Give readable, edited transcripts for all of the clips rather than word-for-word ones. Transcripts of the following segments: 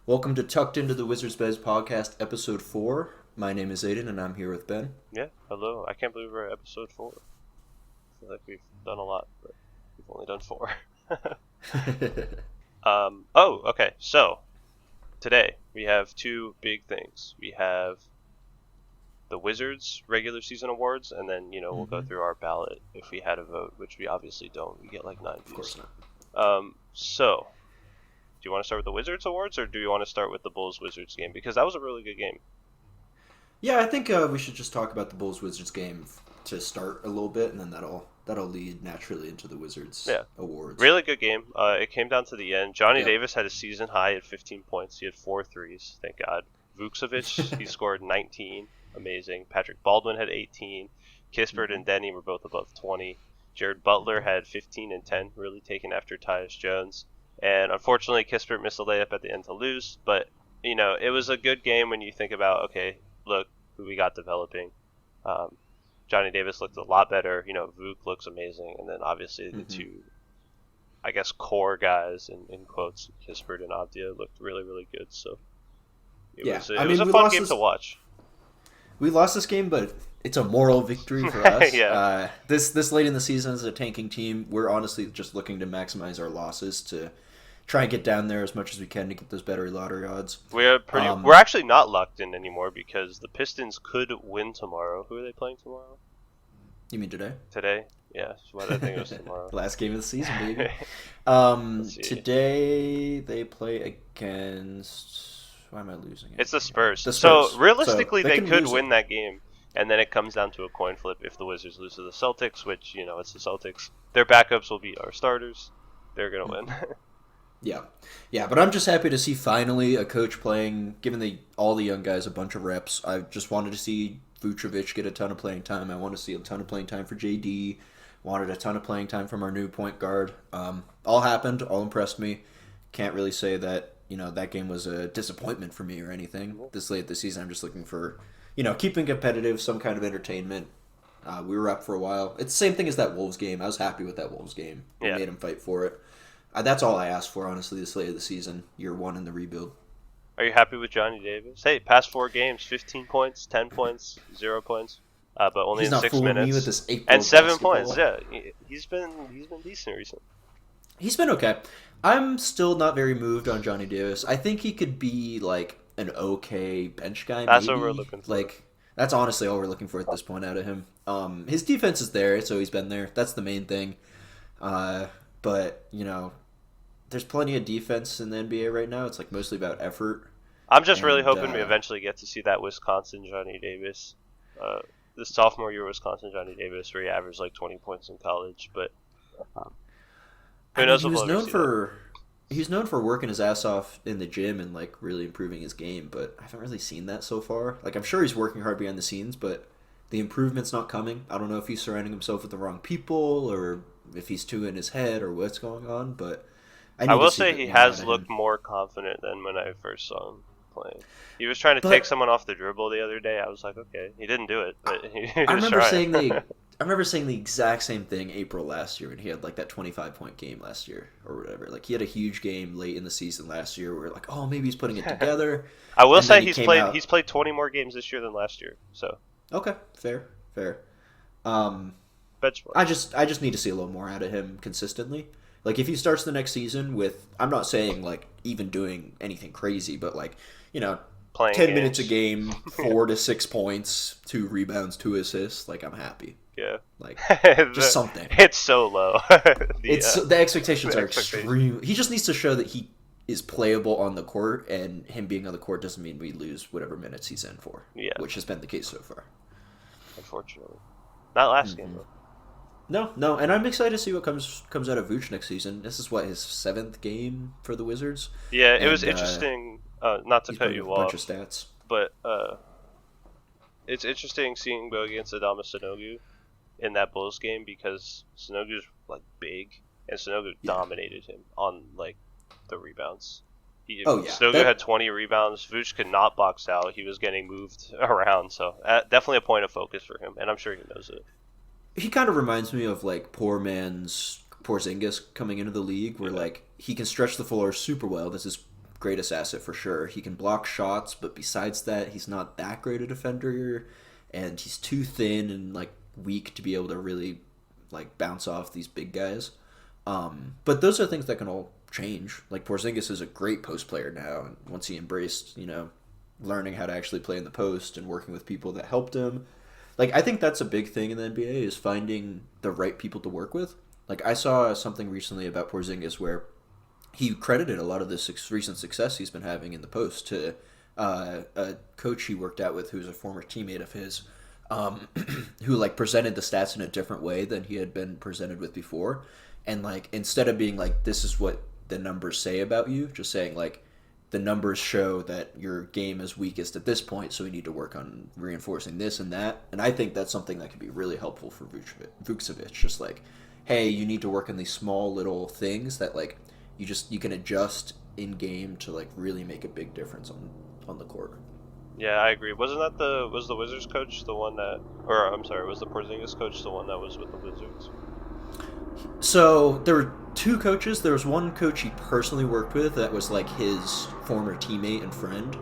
Welcome to Tucked Into the Wizards Beds podcast, episode 4. My name is Aidan, and I'm here with Ben. Yeah, hello. I can't believe we're at episode 4. I feel like we've done a lot, but we've only done 4. Okay. So, today we have two big things. We have the Wizards regular season awards, and then, we'll go through our ballot if we had a vote, which we obviously don't. We get like 9 views. Of course not. So, do you want to start with the Wizards awards, or do you want to start with the Bulls-Wizards game? Because that was a really good game. Yeah, I think we should just talk about the Bulls-Wizards game to start a little bit, and then that'll lead naturally into the Wizards awards. Really good game. It came down to the end. Johnny Yeah. Davis had a season high at 15 points. He had 4 threes, thank God. Vucevic, he scored 19. Amazing. Patrick Baldwin had 18. Kispert and Denny were both above 20. Jared Butler had 15 and 10, really taken after Tyus Jones. And unfortunately, Kispert missed a layup at the end to lose. But, it was a good game when you think about, okay, look who we got developing. Johnny Davis looked a lot better. Vuk looks amazing. And then obviously the two, I guess, core guys, in quotes, Kispert and Avdia, looked really, really good. So it was a fun game to watch. We lost this game, but it's a moral victory for us. Yeah. This late in the season as a tanking team, we're honestly just looking to maximize our losses to try and get down there as much as we can to get those battery lottery odds. We're actually not locked in anymore because the Pistons could win tomorrow. Who are they playing tomorrow? You mean today? Today? Yeah, I think it was tomorrow. Last game of the season, baby. Today they play against... Why am I losing it? It's the Spurs. The Spurs. So realistically, So they could win that game, and then it comes down to a coin flip if the Wizards lose to the Celtics, which, it's the Celtics. Their backups will be our starters. They're going to win. Yeah, but I'm just happy to see finally a coach playing, giving all the young guys a bunch of reps. I just wanted to see Vucevic get a ton of playing time. I want to see a ton of playing time for JD. Wanted a ton of playing time from our new point guard. All happened. All impressed me. Can't really say that that game was a disappointment for me or anything. This late this season, I'm just looking for keeping competitive, some kind of entertainment. We were up for a while. It's the same thing as that Wolves game. I was happy with that Wolves game. We made them fight for it. That's all I asked for, honestly, this late of the season, year 1 in the rebuild. Are you happy with Johnny Davis? Hey, past 4 games, 15 points, 10 points, 0 points, but only in 6 minutes. Me with this and 7 points. Yeah, he's been decent recently. He's been okay. I'm still not very moved on Johnny Davis. I think he could be like an okay bench guy. That's maybe. What we're looking for. That's honestly all we're looking for at this point out of him. His defense is there. It's always been there. That's the main thing. But there's plenty of defense in the NBA right now. It's mostly about effort. I'm just really hoping we eventually get to see that Wisconsin Johnny Davis, the sophomore year Wisconsin Johnny Davis, where he averaged 20 points in college. But who knows? He's known for working his ass off in the gym and really improving his game, but I haven't really seen that so far. I'm sure he's working hard behind the scenes, but the improvement's not coming. I don't know if he's surrounding himself with the wrong people or if he's too in his head or what's going on, but I will say he has looked more confident than when I first saw him playing. He was trying to take someone off the dribble the other day. I was like, okay, he didn't do it, but he was trying. I remember saying the exact same thing April last year when he had that 25-point game last year or whatever. He had a huge game late in the season last year where oh, maybe he's putting it together. I will say he's played 20 more games this year than last year. So okay, fair. Benchmark. I just need to see a little more out of him consistently. If he starts the next season with, I'm not saying even doing anything crazy, but playing 10 minutes a game, 4 to 6 points, 2 rebounds, 2 assists, I'm happy. Yeah. Just something. It's so low. The expectations are extreme. He just needs to show that he is playable on the court, and him being on the court doesn't mean we lose whatever minutes he's in for. Yeah. Which has been the case so far. Unfortunately. Not last game, though. No, and I'm excited to see what comes out of Vooch next season. This is his 7th game for the Wizards. Yeah, it was interesting. Not to cut you off, bunch of stats, but it's interesting seeing him go against Adama Sanogo in that Bulls game because Sanogo's big, and Sanogo dominated him on the rebounds. Sanogo had 20 rebounds. Vooch could not box out. He was getting moved around, so definitely a point of focus for him, and I'm sure he knows it. He kind of reminds me of poor man's Porzingis coming into the league, where he can stretch the floor super well. This is greatest asset for sure. He can block shots, but besides that, he's not that great a defender, and he's too thin and like weak to be able to really like bounce off these big guys. But those are things that can all change. Like Porzingis is a great post player now, and once he embraced, learning how to actually play in the post and working with people that helped him. Like I think that's a big thing in the NBA is finding the right people to work with. Like I saw something recently about Porzingis where he credited a lot of this recent success he's been having in the post to a coach he worked out with who's a former teammate of his, who like presented the stats in a different way than he had been presented with before. And like instead of being like this is what the numbers say about you, just saying like the numbers show that your game is weakest at this point, so we need to work on reinforcing this and that. And I think that's something that could be really helpful for Vukcevic. Just like, hey, you need to work on these small little things that like you can adjust in game to like really make a big difference on the court. Yeah, I agree. Was the Wizards coach the one that, or I'm sorry, was the Porzingis coach the one that was with the Wizards? So there were two coaches. There was one coach he personally worked with that was like his former teammate and friend.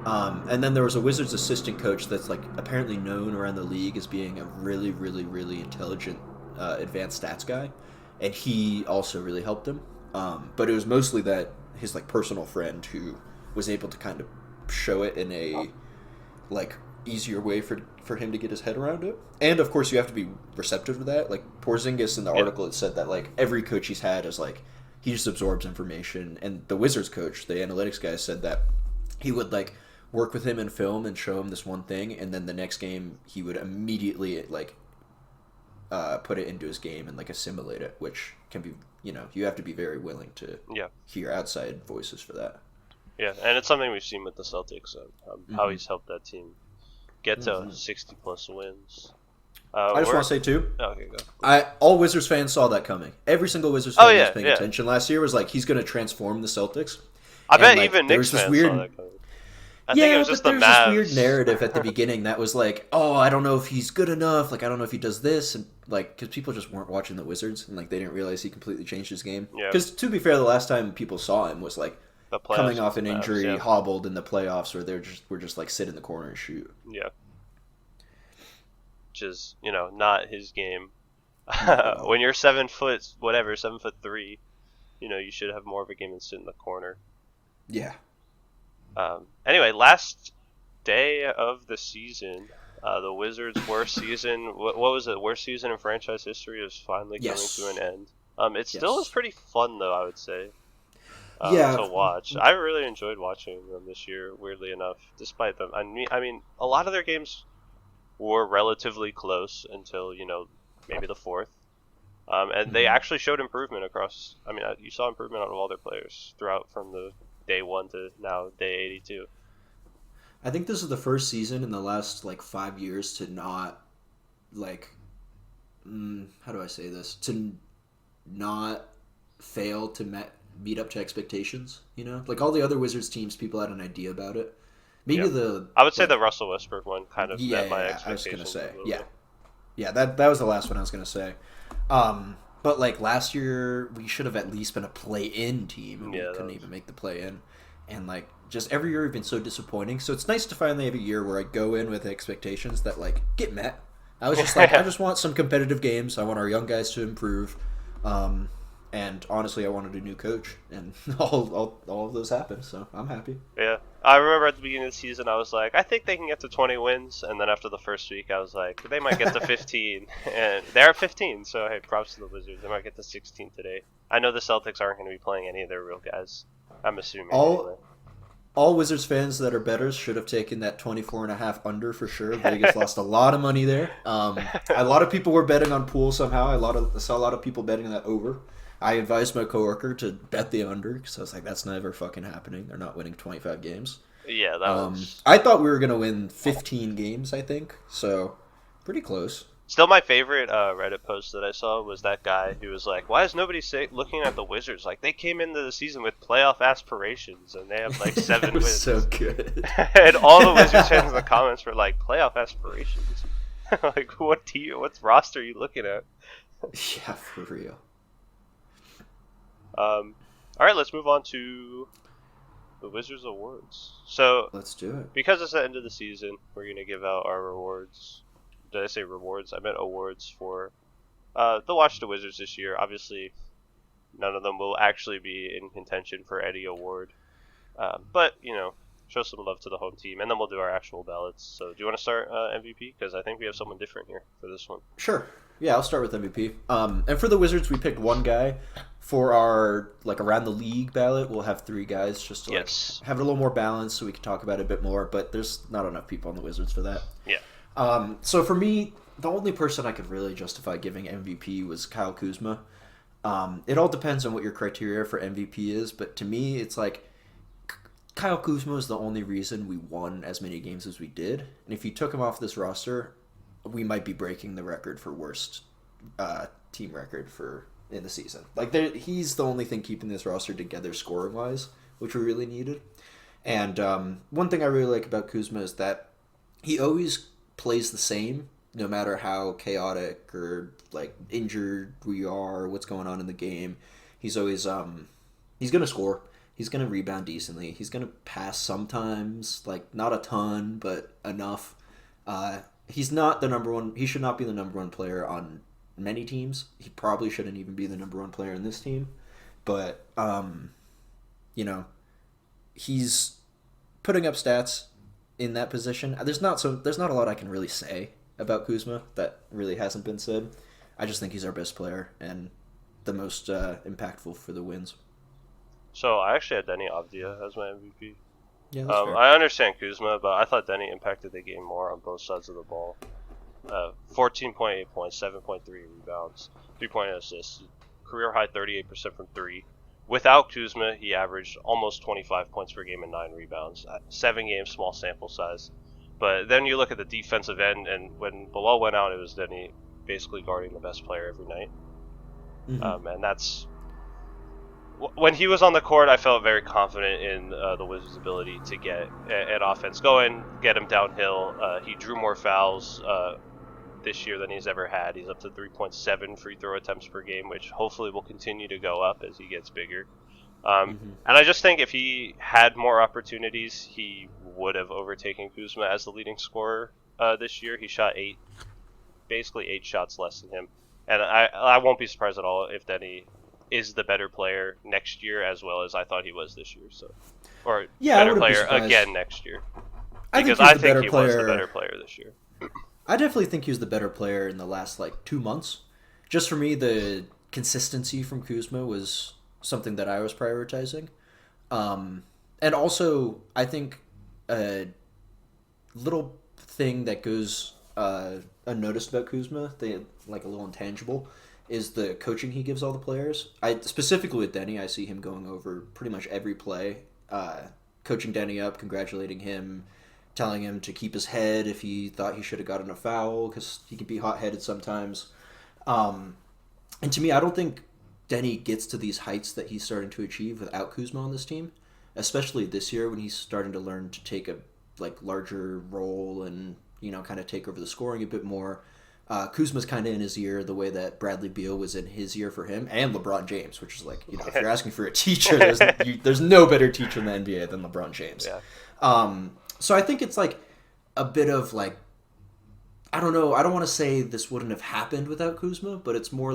And then there was a Wizards assistant coach that's like apparently known around the league as being a really, really, really intelligent advanced stats guy, and he also really helped him. But it was mostly that his like personal friend who was able to kind of show it in a like easier way for him to get his head around it. And of course you have to be receptive to that. Like Porzingis in the article it said that like every coach he's had is like he just absorbs information, and the Wizards coach, the analytics guy, said that he would like work with him in film and show him this one thing, and then the next game he would immediately like put it into his game and like assimilate it, which can be, you have to be very willing to hear outside voices for that. Yeah, and it's something we've seen with the Celtics, how he's helped that team get to 60 plus wins. I just want to say too. Okay, go. All Wizards fans saw that coming. Every single Wizards fan who was paying attention last year was like, he's going to transform the Celtics. I bet like, even Knicks fans saw that coming. I think it was just but there's this weird narrative at the beginning that was like, oh, I don't know if he's good enough. Like, I don't know if he does this, and like, because people just weren't watching the Wizards, and like they didn't realize he completely changed his game. Because to be fair, the last time people saw him was like coming off an injury, hobbled in the playoffs, where we're just like sit in the corner and shoot. Yeah. Which is, not his game. When you're 7 foot, 7'3", you should have more of a game than sit in the corner. Yeah. Anyway, last day of the season, the Wizards' worst season. What was it? Worst season in franchise history is finally coming to an end. It still is pretty fun, though, I would say. To watch. I really enjoyed watching them this year. Weirdly enough, despite them, I mean, a lot of their games were relatively close until maybe the fourth, and they actually showed improvement across. I mean, you saw improvement out of all their players throughout from the day 1 to now day 82. I think this is the first season in the last like 5 years to not like how do I say this, to not fail to meet up to expectations. Like all the other Wizards teams, people had an idea about it. Maybe I would say the Russell Westbrook one kind of met my expectations. I was gonna say that was the last one I was gonna say. But like last year, we should have at least been a play-in team, and we couldn't even make the play-in. And like just every year, we've been so disappointing. So it's nice to finally have a year where I go in with expectations that like get met. I was just like, I just want some competitive games. I want our young guys to improve. And honestly, I wanted a new coach, and all of those happened. So I'm happy. Yeah, I remember at the beginning of the season, I was like, I think they can get to 20 wins, and then after the first week, I was like, they might get to 15, and they're at 15. So hey, props to the Wizards. They might get to 16 today. I know the Celtics aren't going to be playing any of their real guys. I'm assuming. All Wizards fans that are bettors should have taken that 24.5 under for sure. Vegas lost a lot of money there. A lot of people were betting on Poole somehow. I saw a lot of people betting that over. I advised my coworker to bet the under because I was like, that's never fucking happening. They're not winning 25 games. Yeah, that was... I thought we were going to win 15 games, I think. So, pretty close. Still, my favorite Reddit post that I saw was that guy who was like, why is nobody looking at the Wizards? Like, they came into the season with playoff aspirations, and they have, like, 7 wins. So good. And all the Wizards fans in the comments were like, playoff aspirations? Like, what roster are you looking at? Yeah, for real. All right, let's move on to the Wizards awards. So Let's do it. because it's the end of the season, we're gonna give out our rewards. Did I say rewards? I meant awards for the Watch the Wizards this year. Obviously, none of them will actually be in contention for any award. But, show some love to the home team, and then we'll do our actual ballots. So do you want to start MVP? Because I think we have someone different here for this one. Sure. Yeah, I'll start with MVP. And for the Wizards, we picked one guy. For our around the league ballot, we'll have three guys just to have it a little more balanced, so we can talk about it a bit more. But there's not enough people on the Wizards for that. Yeah. So for me, the only person I could really justify giving MVP was Kyle Kuzma. It all depends on what your criteria for MVP is, but to me, it's like Kyle Kuzma is the only reason we won as many games as we did. And if you took him off this roster, we might be breaking the record for worst team record in the season. He's the only thing keeping this roster together scoring wise, which we really needed. And one thing I really like about Kuzma is that he always plays the same, no matter how chaotic or injured we are, what's going on in the game. He's always he's gonna score. He's gonna rebound decently. He's gonna pass sometimes, not a ton, but enough. He's not the number one. He should not be the number one player on many teams. He probably shouldn't even be the number one player in this team. But he's putting up stats in that position. There's not a lot I can really say about Kuzma that really hasn't been said. I just think he's our best player and the most impactful for the wins. So I actually had Denny Avdia as my MVP. Yeah, that's fair. I understand Kuzma, but I thought Denny impacted the game more on both sides of the ball. 14.8 points, 7.3 rebounds, 3.8 assists, career high 38% from three. Without Kuzma, he averaged almost 25 points per game and 9 rebounds. 7 games, small sample size. But then you look at the defensive end, and when Bilal went out, it was Denny basically guarding the best player every night. Mm-hmm. And that's... When he was on the court, I felt very confident in the Wizards' ability to get an offense going, get him downhill. He drew more fouls this year than he's ever had. He's up to 3.7 free throw attempts per game, which hopefully will continue to go up as he gets bigger. And I just think if he had more opportunities, he would have overtaken Kuzma as the leading scorer this year. He shot basically 8 shots less than him. And I won't be surprised at all if Denny is the better player next year as well as I thought he was this year. Better player again next year. Because I think he was the better player this year. I definitely think he was the better player in the last 2 months. Just for me, the consistency from Kuzma was something that I was prioritizing. And also, I think a little thing that goes unnoticed about Kuzma, a little intangible, is the coaching he gives all the players. Specifically with Denny, I see him going over pretty much every play, coaching Denny up, congratulating him, telling him to keep his head if he thought he should have gotten a foul, because he can be hot-headed sometimes. And to me, I don't think Denny gets to these heights that he's starting to achieve without Kuzma on this team, especially this year when he's starting to learn to take a larger role and kind of take over the scoring a bit more. Kuzma's kind of in his ear the way that Bradley Beal was in his ear for him, and LeBron James, which is if you're asking for a teacher, there's no better teacher in the NBA than LeBron James. Yeah. So I think it's a bit of I don't know. I don't want to say this wouldn't have happened without Kuzma, but it's more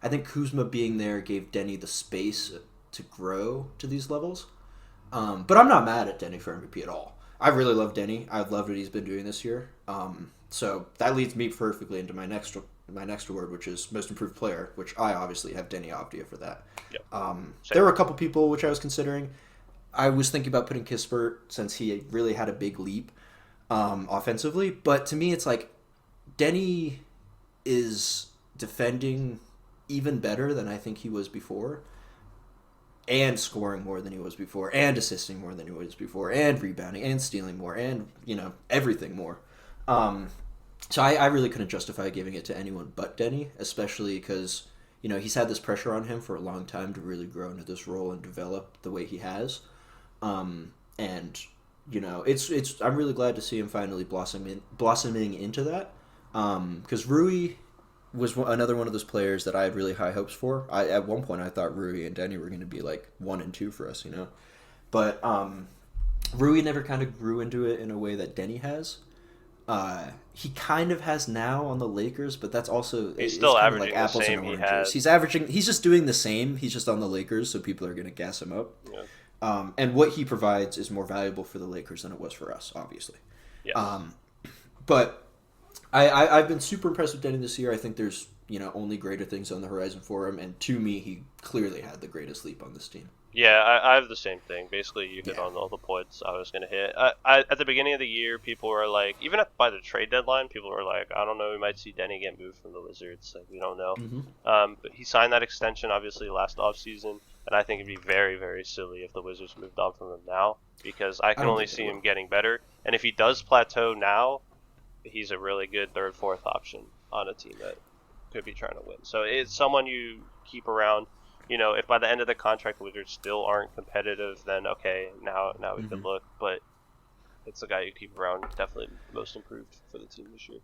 I think Kuzma being there gave Denny the space to grow to these levels. But I'm not mad at Denny for MVP at all. I really love Denny. I've loved what he's been doing this year. So that leads me perfectly into my next award, which is Most Improved Player, which I obviously have Denny Avdia for that. Yep. There were a couple people which I was considering. I was thinking about putting Kispert since he really had a big leap offensively. But to me, it's Denny is defending even better than I think he was before, and scoring more than he was before, and assisting more than he was before, and rebounding, and stealing more, and, everything more. So I really couldn't justify giving it to anyone but Denny, especially because, he's had this pressure on him for a long time to really grow into this role and develop the way he has. And, I'm really glad to see him finally blossoming into that. Because Rui was another one of those players that I had really high hopes for. At one point I thought Rui and Denny were going to be 1 and 2 for us, But Rui never kind of grew into it in a way that Denny has. He kind of has now on the Lakers, but that's also He's it's still kind of averaging like the apples and same he oranges. had. He's just doing the same. He's just on the Lakers, so people are going to gas him up. Yeah. And what he provides is more valuable for the Lakers than it was for us, obviously. Yes. But I've been super impressed with Denny this year. I think there's only greater things on the horizon for him, and to me, he clearly had the greatest leap on this team. Yeah, I have the same thing. Basically, you hit Yeah. on all the points I was going to hit. At the beginning of the year, people were like, even by the trade deadline, people were like, I don't know, we might see Denny get moved from the Wizards. Like, we don't know. But he signed that extension, obviously, last offseason, and I think it'd be very, very silly if the Wizards moved on from him now, because I can don't only think see they him will. getting better. And if he does plateau now, he's a really good third, fourth option on a team that could be trying to win. So it's someone you keep around. If by the end of the contract the Wizards still aren't competitive, then okay, now we can look. But it's the guy you keep around, definitely most improved for the team this year.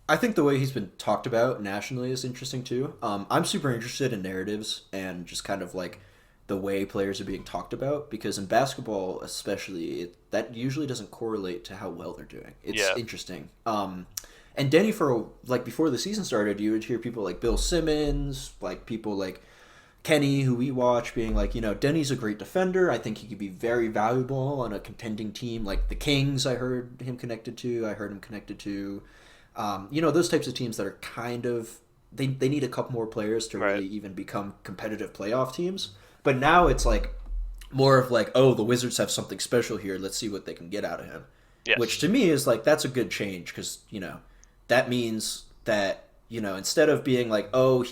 I think the way he's been talked about nationally is interesting too. I'm super interested in narratives and just kind of like the way players are being talked about, because in basketball especially, that usually doesn't correlate to how well they're doing. It's interesting. And Denny, for like before the season started, you would hear people like Bill Simmons, like people like Kenny, who we watch, being like, Denny's a great defender. I think he could be very valuable on a contending team like the Kings. I heard him connected to. Those types of teams that are kind of they need a couple more players to really even become competitive playoff teams. But now it's like more of like, oh, the Wizards have something special here. Let's see what they can get out of him. Yes. Which to me is like, that's a good change, because that means that instead of being like, oh,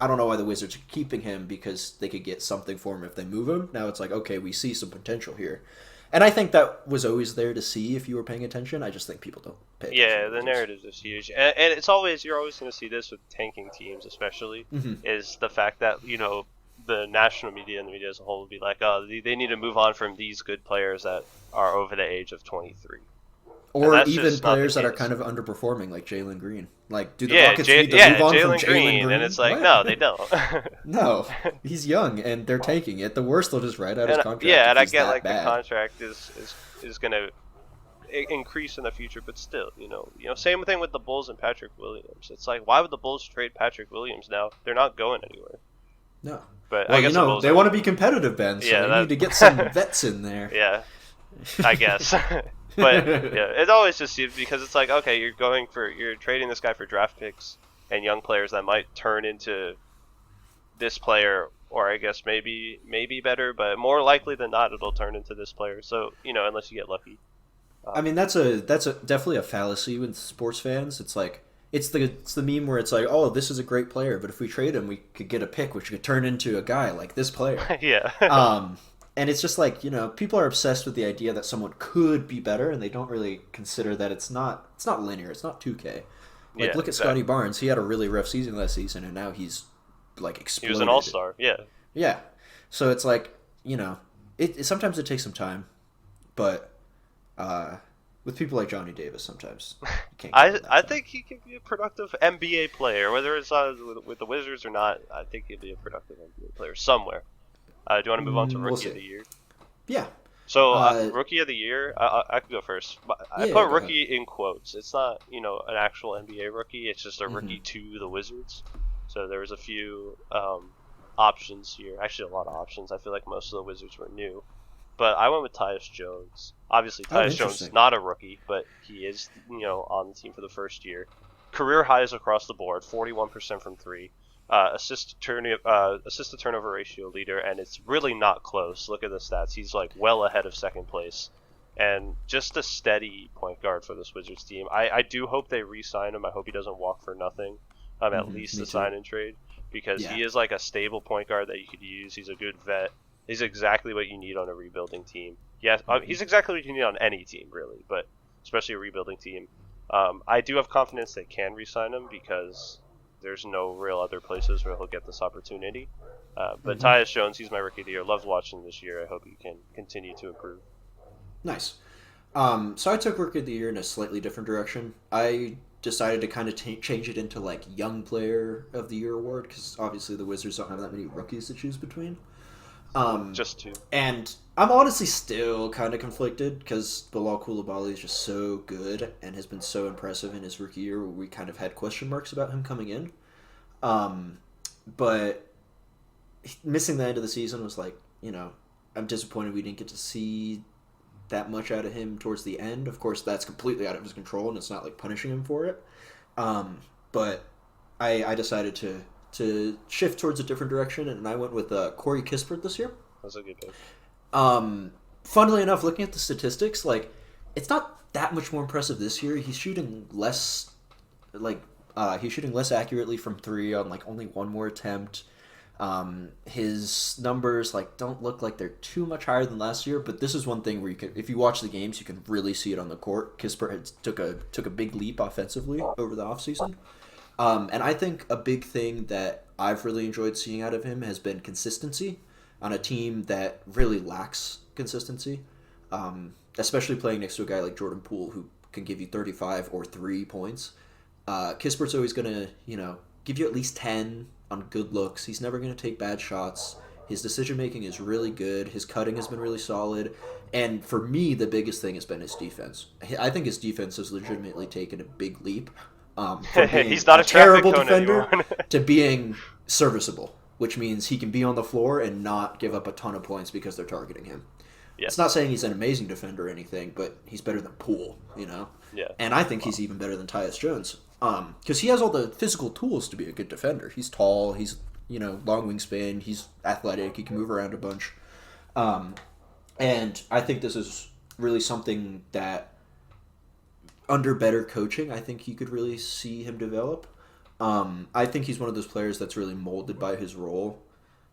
I don't know why the Wizards are keeping him, because they could get something for him if they move him. Now it's like, okay, we see some potential here. And I think that was always there to see if you were paying attention. I just think people don't pay attention. Yeah, the narrative is huge. And it's always, you're always going to see this with tanking teams, especially, is the fact that, the national media and the media as a whole will be like, oh, they need to move on from these good players that are over the age of 23. Or even players that are kind of underperforming, like Jalen Green. Like, do the Rockets need to move on from Jalen Green? And it's like, what? no, they don't. No, he's young, and they're taking it. The worst, they'll just write out his contract. Yeah, and I get like the contract is going to increase in the future, but still, same thing with the Bulls and Patrick Williams. It's like, why would the Bulls trade Patrick Williams now? They're not going anywhere. No. But well, I guess they want to be competitive, Ben, so they need to get some vets in there. Yeah, I guess. But yeah, it always just seems, because it's like, okay, you're trading this guy for draft picks and young players that might turn into this player, or I guess maybe better, but more likely than not it'll turn into this player. So unless you get lucky. I mean, that's definitely a fallacy with sports fans. It's like it's the meme where it's like, oh, this is a great player, but if we trade him, we could get a pick which could turn into a guy like this player. Yeah. And it's just like, people are obsessed with the idea that someone could be better, and they don't really consider that it's not linear. It's not 2K. Like, look at Scotty Barnes. He had a really rough season last season, and now he's like exploded. He was an all-star. Yeah. Yeah. So it's like, sometimes it takes some time, but with people like Johnny Davis, sometimes you can't. I think he can be a productive NBA player, whether it's with the Wizards or not. I think he'll be a productive NBA player somewhere. Do you want to move on to Rookie of the Year? Yeah. So, Rookie of the Year, I could go first. I put rookie in quotes. It's not, an actual NBA rookie. It's just a rookie to the Wizards. So there was a few options here. Actually, a lot of options. I feel like most of the Wizards were new. But I went with Tyus Jones. Obviously, Tyus Jones is not a rookie, but he is, on the team for the first year. Career highs across the board, 41% from three. Assist to turnover ratio leader, and it's really not close. Look at the stats. He's like well ahead of second place. And just a steady point guard for this Wizards team. I do hope they re-sign him. I hope he doesn't walk for nothing. At least the sign and trade. Because he is like a stable point guard that you could use. He's a good vet. He's exactly what you need on a rebuilding team. Yes, he's exactly what you need on any team, really, but especially a rebuilding team. I do have confidence they can re-sign him, because there's no real other places where he'll get this opportunity. But Tyus Jones, he's my Rookie of the Year. Loved watching him this year. I hope he can continue to improve. Nice. So I took Rookie of the Year in a slightly different direction. I decided to kind of change it into like Young Player of the Year award, because obviously the Wizards don't have that many rookies to choose between. Just two. And I'm honestly still kind of conflicted because Bilal Koulibaly is just so good and has been so impressive in his rookie year where we kind of had question marks about him coming in. Um, but missing the end of the season was like, I'm disappointed we didn't get to see that much out of him towards the end. Of course, that's completely out of his control and it's not like punishing him for it. But I decided to shift towards a different direction and I went with Corey Kispert this year. That's a good pick. Funnily enough, looking at the statistics, like it's not that much more impressive this year. He's shooting less, he's shooting less accurately from three on like only one more attempt. His numbers don't look like they're too much higher than last year, but this is one thing where if you watch the games, you can really see it on the court. Kispert took a big leap offensively over the offseason. And I think a big thing that I've really enjoyed seeing out of him has been consistency on a team that really lacks consistency, especially playing next to a guy like Jordan Poole who can give you 35 or 3 points. Kispert's always going to, give you at least 10 on good looks. He's never going to take bad shots. His decision-making is really good. His cutting has been really solid. And for me, the biggest thing has been his defense. I think his defense has legitimately taken a big leap. From being He's not a terrible traffic cone defender to being serviceable, which means he can be on the floor and not give up a ton of points because they're targeting him. Yeah. It's not saying he's an amazing defender or anything, but he's better than Poole, Yeah. And I think he's even better than Tyus Jones. Because he has all the physical tools to be a good defender. He's tall, he's, long wingspan, he's athletic, he can move around a bunch. And I think this is really something that under better coaching, I think you could really see him develop. I think he's one of those players that's really molded by his role.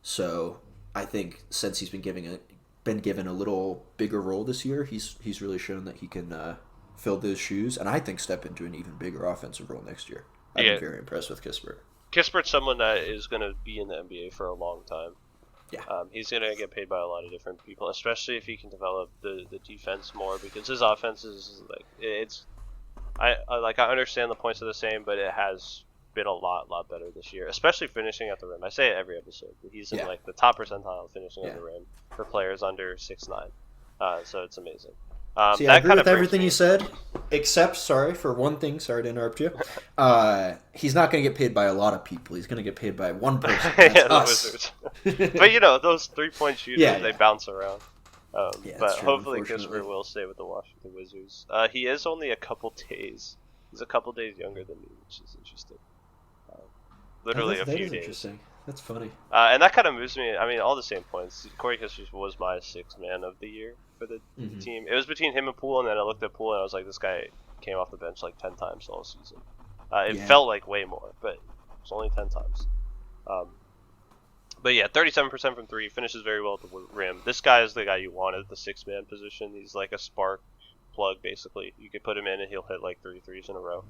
So I think since he's been given a little bigger role this year, he's really shown that he can fill those shoes, and I think step into an even bigger offensive role next year. I've been very impressed with Kispert. Kispert's someone that is going to be in the NBA for a long time. Yeah. He's going to get paid by a lot of different people, especially if he can develop the defense more, because his offense is I understand the points are the same, but it has been a lot better this year, especially finishing at the rim. I say it every episode, but he's in the top percentile of finishing at the rim for players under 6'9". So it's amazing. See, I agree with everything you said, except, sorry for one thing, sorry to interrupt you. He's not going to get paid by a lot of people. He's going to get paid by one person. That's us. The Wizards. But, those 3-point shooters, they bounce around. But hopefully Kispert will stay with the Washington Wizards. He is only a couple days. He's a couple days younger than me, which is interesting. Literally a few days. Interesting. That's funny. And that kind of moves me. I mean, all the same points. Corey Kispert was my sixth man of the year for the team. It was between him and Poole, and then I looked at Poole and I was like, this guy came off the bench like 10 times all season. It felt like way more, but it was only 10 times. But yeah, 37% from three, finishes very well at the rim. This guy is the guy you want at the six-man position. He's like a spark plug, basically. You could put him in and he'll hit like 3 threes in a row.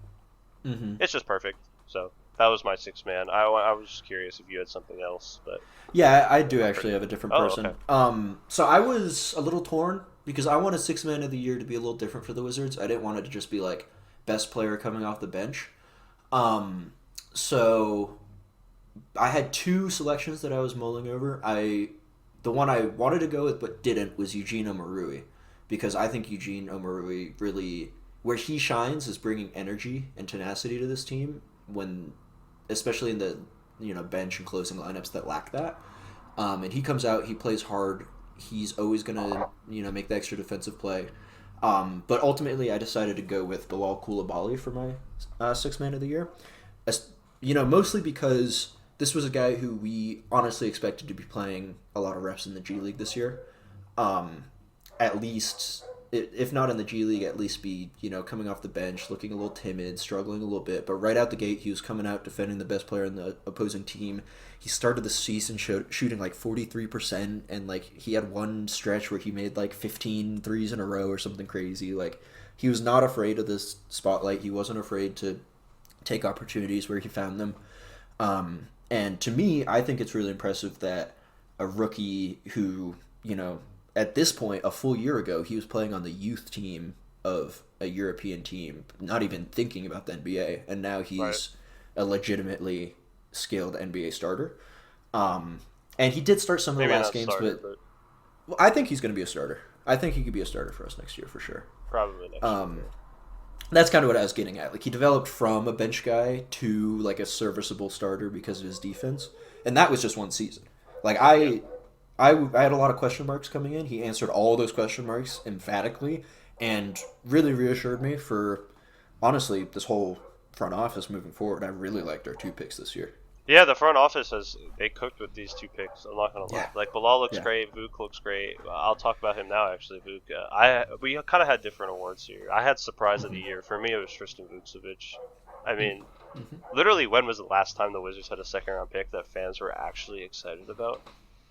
It's just perfect. So that was my six-man. I was just curious if you had something else, but yeah, I do actually have a different person. Okay. So I was a little torn because I wanted six-man of the year to be a little different for the Wizards. I didn't want it to just be like best player coming off the bench. So I had 2 selections that I was mulling over. The one I wanted to go with but didn't was Eugene Omoruyi, because I think Eugene Omoruyi really, where he shines is bringing energy and tenacity to this team, when especially in the bench and closing lineups that lack that. And he comes out, he plays hard. He's always gonna make the extra defensive play. But ultimately, I decided to go with Bilal Koulibaly for my sixth man of the year. Mostly because this was a guy who we honestly expected to be playing a lot of reps in the G League this year. At least, if not in the G League, at least be, coming off the bench, looking a little timid, struggling a little bit. But right out the gate, he was coming out defending the best player in the opposing team. He started the season shooting like 43%, and he had one stretch where he made 15 threes in a row or something crazy. He was not afraid of this spotlight. He wasn't afraid to take opportunities where he found them. And to me, I think it's really impressive that a rookie who, at this point, a full year ago, he was playing on the youth team of a European team, not even thinking about the NBA, and now he's a legitimately skilled NBA starter. And he did start some of the Maybe last not games, starter, but but well, I think he's going to be a starter. I think he could be a starter for us next year for sure. probably next year. That's kind of what I was getting at. Like he developed from a bench guy to like a serviceable starter because of his defense, and that was just one season. Like Yeah. I had a lot of question marks coming in. He answered all those question marks emphatically, and really reassured me for honestly this whole front office moving forward. I really liked our 2 picks this year. Yeah, the front office they cooked with these 2 picks. I'm not gonna lie. Yeah. Like Bilal looks Yeah. great, Vuk looks great. I'll talk about him now. Actually, Vuk. We kind of had different awards here. I had surprise of the year. For me, it was Tristan Vukcevic. I mean, literally, when was the last time the Wizards had a second round pick that fans were actually excited about?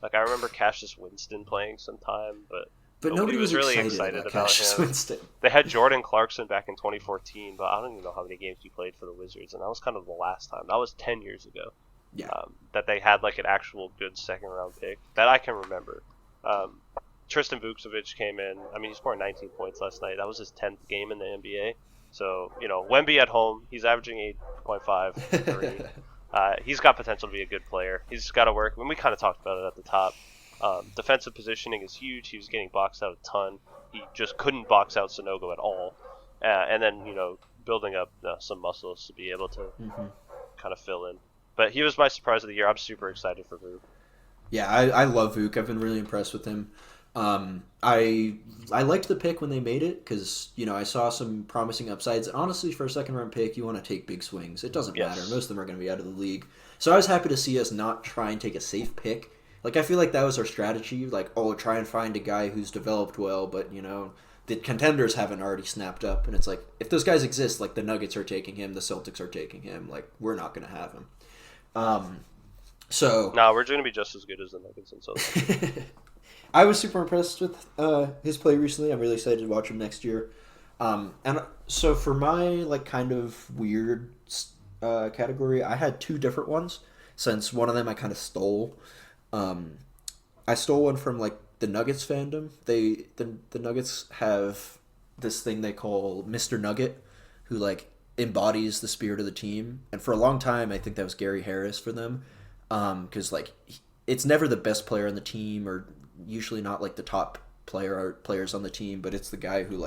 Like I remember Cassius Winston playing sometime, but But nobody was really excited about Cassius him. Winston. They had Jordan Clarkson back in 2014, but I don't even know how many games he played for the Wizards, and that was kind of the last time. That was 10 years ago. Yeah. That they had like an actual good second round pick that I can remember. Tristan Vukcevic came in. I mean, he scored 19 points last night. That was his 10th game in the NBA. So, Wemby at home, he's averaging 8.5. He's got potential to be a good player. He's just got to work. When we kind of talked about it at the top, defensive positioning is huge. He was getting boxed out a ton. He just couldn't box out Sonogo at all. And then, building up some muscles to be able to kind of fill in. But he was my surprise of the year. I'm super excited for Vuk. Yeah, I love Vuk. I've been really impressed with him. I liked the pick when they made it because I saw some promising upsides. Honestly, for a second round pick, you want to take big swings. It doesn't matter. Most of them are going to be out of the league. So I was happy to see us not try and take a safe pick. Like I feel like that was our strategy. Like try and find a guy who's developed well, but the contenders haven't already snapped up. And it's like if those guys exist, like the Nuggets are taking him, the Celtics are taking him. Like we're not going to have him. So we're going to be just as good as the Nuggets and Celtics. I was super impressed with his play recently. I'm really excited to watch him next year. And so for my kind of weird category, I had 2 different ones. Since one of them I kind of stole. I stole one from the Nuggets fandom. The Nuggets have this thing they call Mr. Nugget, who embodies the spirit of the team. And for a long time, I think that was Gary Harris for them. Because it's never the best player on the team, or usually not the top players on the team, but it's the guy who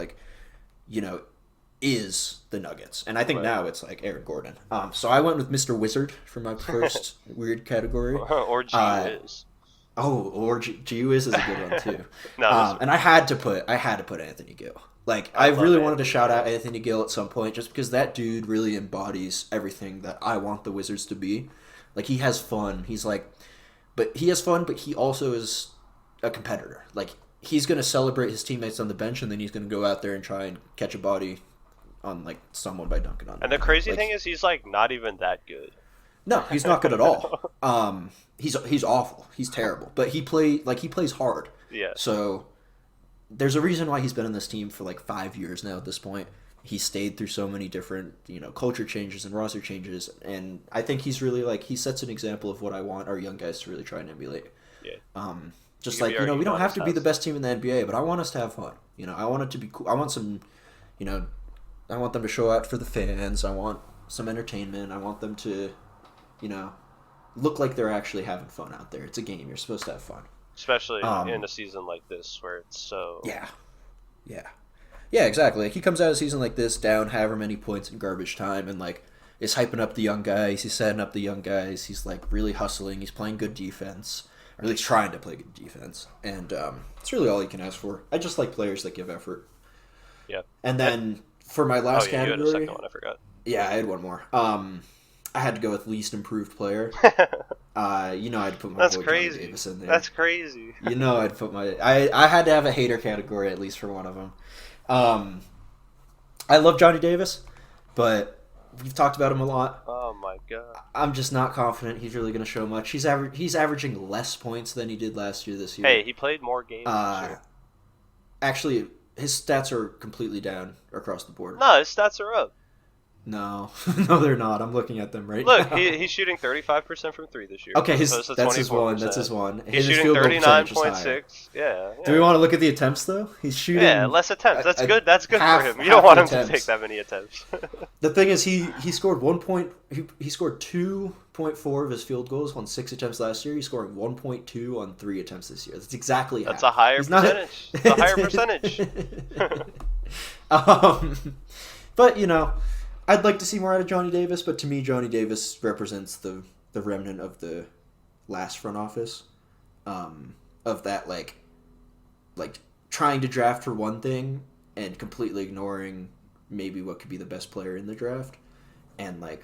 is the Nuggets. And I think now it's Aaron Gordon. So I went with Mr. Wizard for my first weird category. Or G-Wiz. Or G-Wiz is a good one too. No, and I had to put Anthony Gill. I really wanted to shout out Anthony Gill at some point, just because that dude really embodies everything that I want the Wizards to be. He has fun. But he has fun, but he also is a competitor. He's going to celebrate his teammates on the bench, and then he's going to go out there and try and catch a body on someone by dunking on them. And the crazy thing is, he's not even that good. No, he's not good at all. He's awful. He's terrible. But he plays hard. Yeah. So there's a reason why he's been in this team for 5 years now at this point. He stayed through so many different, culture changes and roster changes, and I think he's really he sets an example of what I want our young guys to really try and emulate. Yeah. Just we don't have to be the best team in the NBA, but I want us to have fun. I want it to be cool. I want some, I want them to show out for the fans. I want some entertainment. I want them to, look like they're actually having fun out there. It's a game. You're supposed to have fun. Especially in a season like this where it's so... Yeah, exactly. He comes out of a season like this, down however many points in garbage time, and is hyping up the young guys. He's setting up the young guys. He's really hustling. He's playing good defense, or at least trying to play good defense. And it's really all you can ask for. I just like players that give effort. Yeah. And then for my last category, you had a second one. I forgot. Yeah, I had one more. I had to go with least improved player. I'd put my boy Johnny Davis in there. That's crazy. I'd put I had to have a hater category at least for one of them. I love Johnny Davis, but we've talked about him a lot. Oh my god. I'm just not confident he's really going to show much. He's averaging less points than he did last year this year. Hey, he played more games this year. Actually, his stats are completely down across the board. No, his stats are up. No, no, they're not. I'm looking at them right Look, now. he's shooting 35% from three this year, Okay, as opposed to that's his one. 24%. That's his one. He's His shooting field goal percentage is higher. 39.6. Yeah, Do we yeah. want to look at the attempts though? He's Yeah, shooting less attempts. That's a good. That's good for him. You don't half want the him to take attempts. that many attempts. The thing is, he scored 1 point. He scored 2.4 of his field goals on 6 attempts last year. He's scoring 1.2 on 3 attempts this year. That's exactly That's half. a higher He's not- percentage. It's a higher percentage. But I'd like to see more out of Johnny Davis. But to me, Johnny Davis represents the remnant of the last front office, of that like trying to draft for one thing and completely ignoring maybe what could be the best player in the draft, and like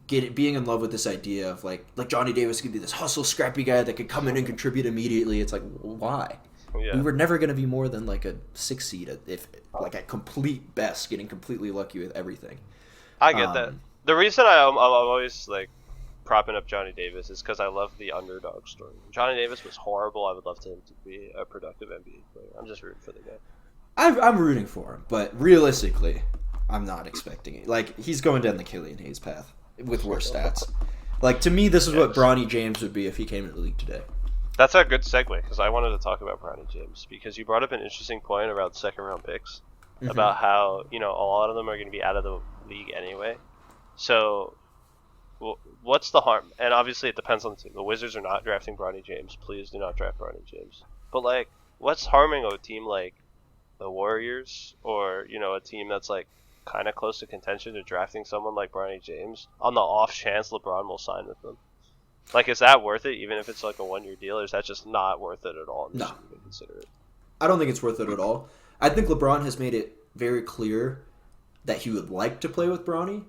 being in love with this idea of like Johnny Davis could be this hustle scrappy guy that could come in and contribute immediately. It's like, why? Yeah. We were never going to be more than like a 6 seed if like at complete best, getting completely lucky with everything. I get that. The reason I'm always like propping up Johnny Davis is because I love the underdog story. When Johnny Davis was horrible, I would love him to be a productive NBA player. I'm just rooting for the guy. I'm rooting for him, but realistically, I'm not expecting it. Like, he's going down the Killian Hayes path with worse stats. Like, to me, this is what Bronny James would be if he came into the league today. That's a good segue, because I wanted to talk about Bronny James, because you brought up an interesting point about second-round picks, about how, a lot of them are going to be out of the league anyway. So, what's the harm? And obviously it depends on the team. The Wizards are not drafting Bronny James. Please do not draft Bronny James. But, like, what's harming a team like the Warriors, or, a team that's, like, kind of close to contention to drafting someone like Bronny James on the off chance LeBron will sign with them? Like, is that worth it, even if it's like a 1-year deal, or is that just not worth it at all? I'm just even consider it. I don't think it's worth it at all. I think LeBron has made it very clear that he would like to play with Bronny,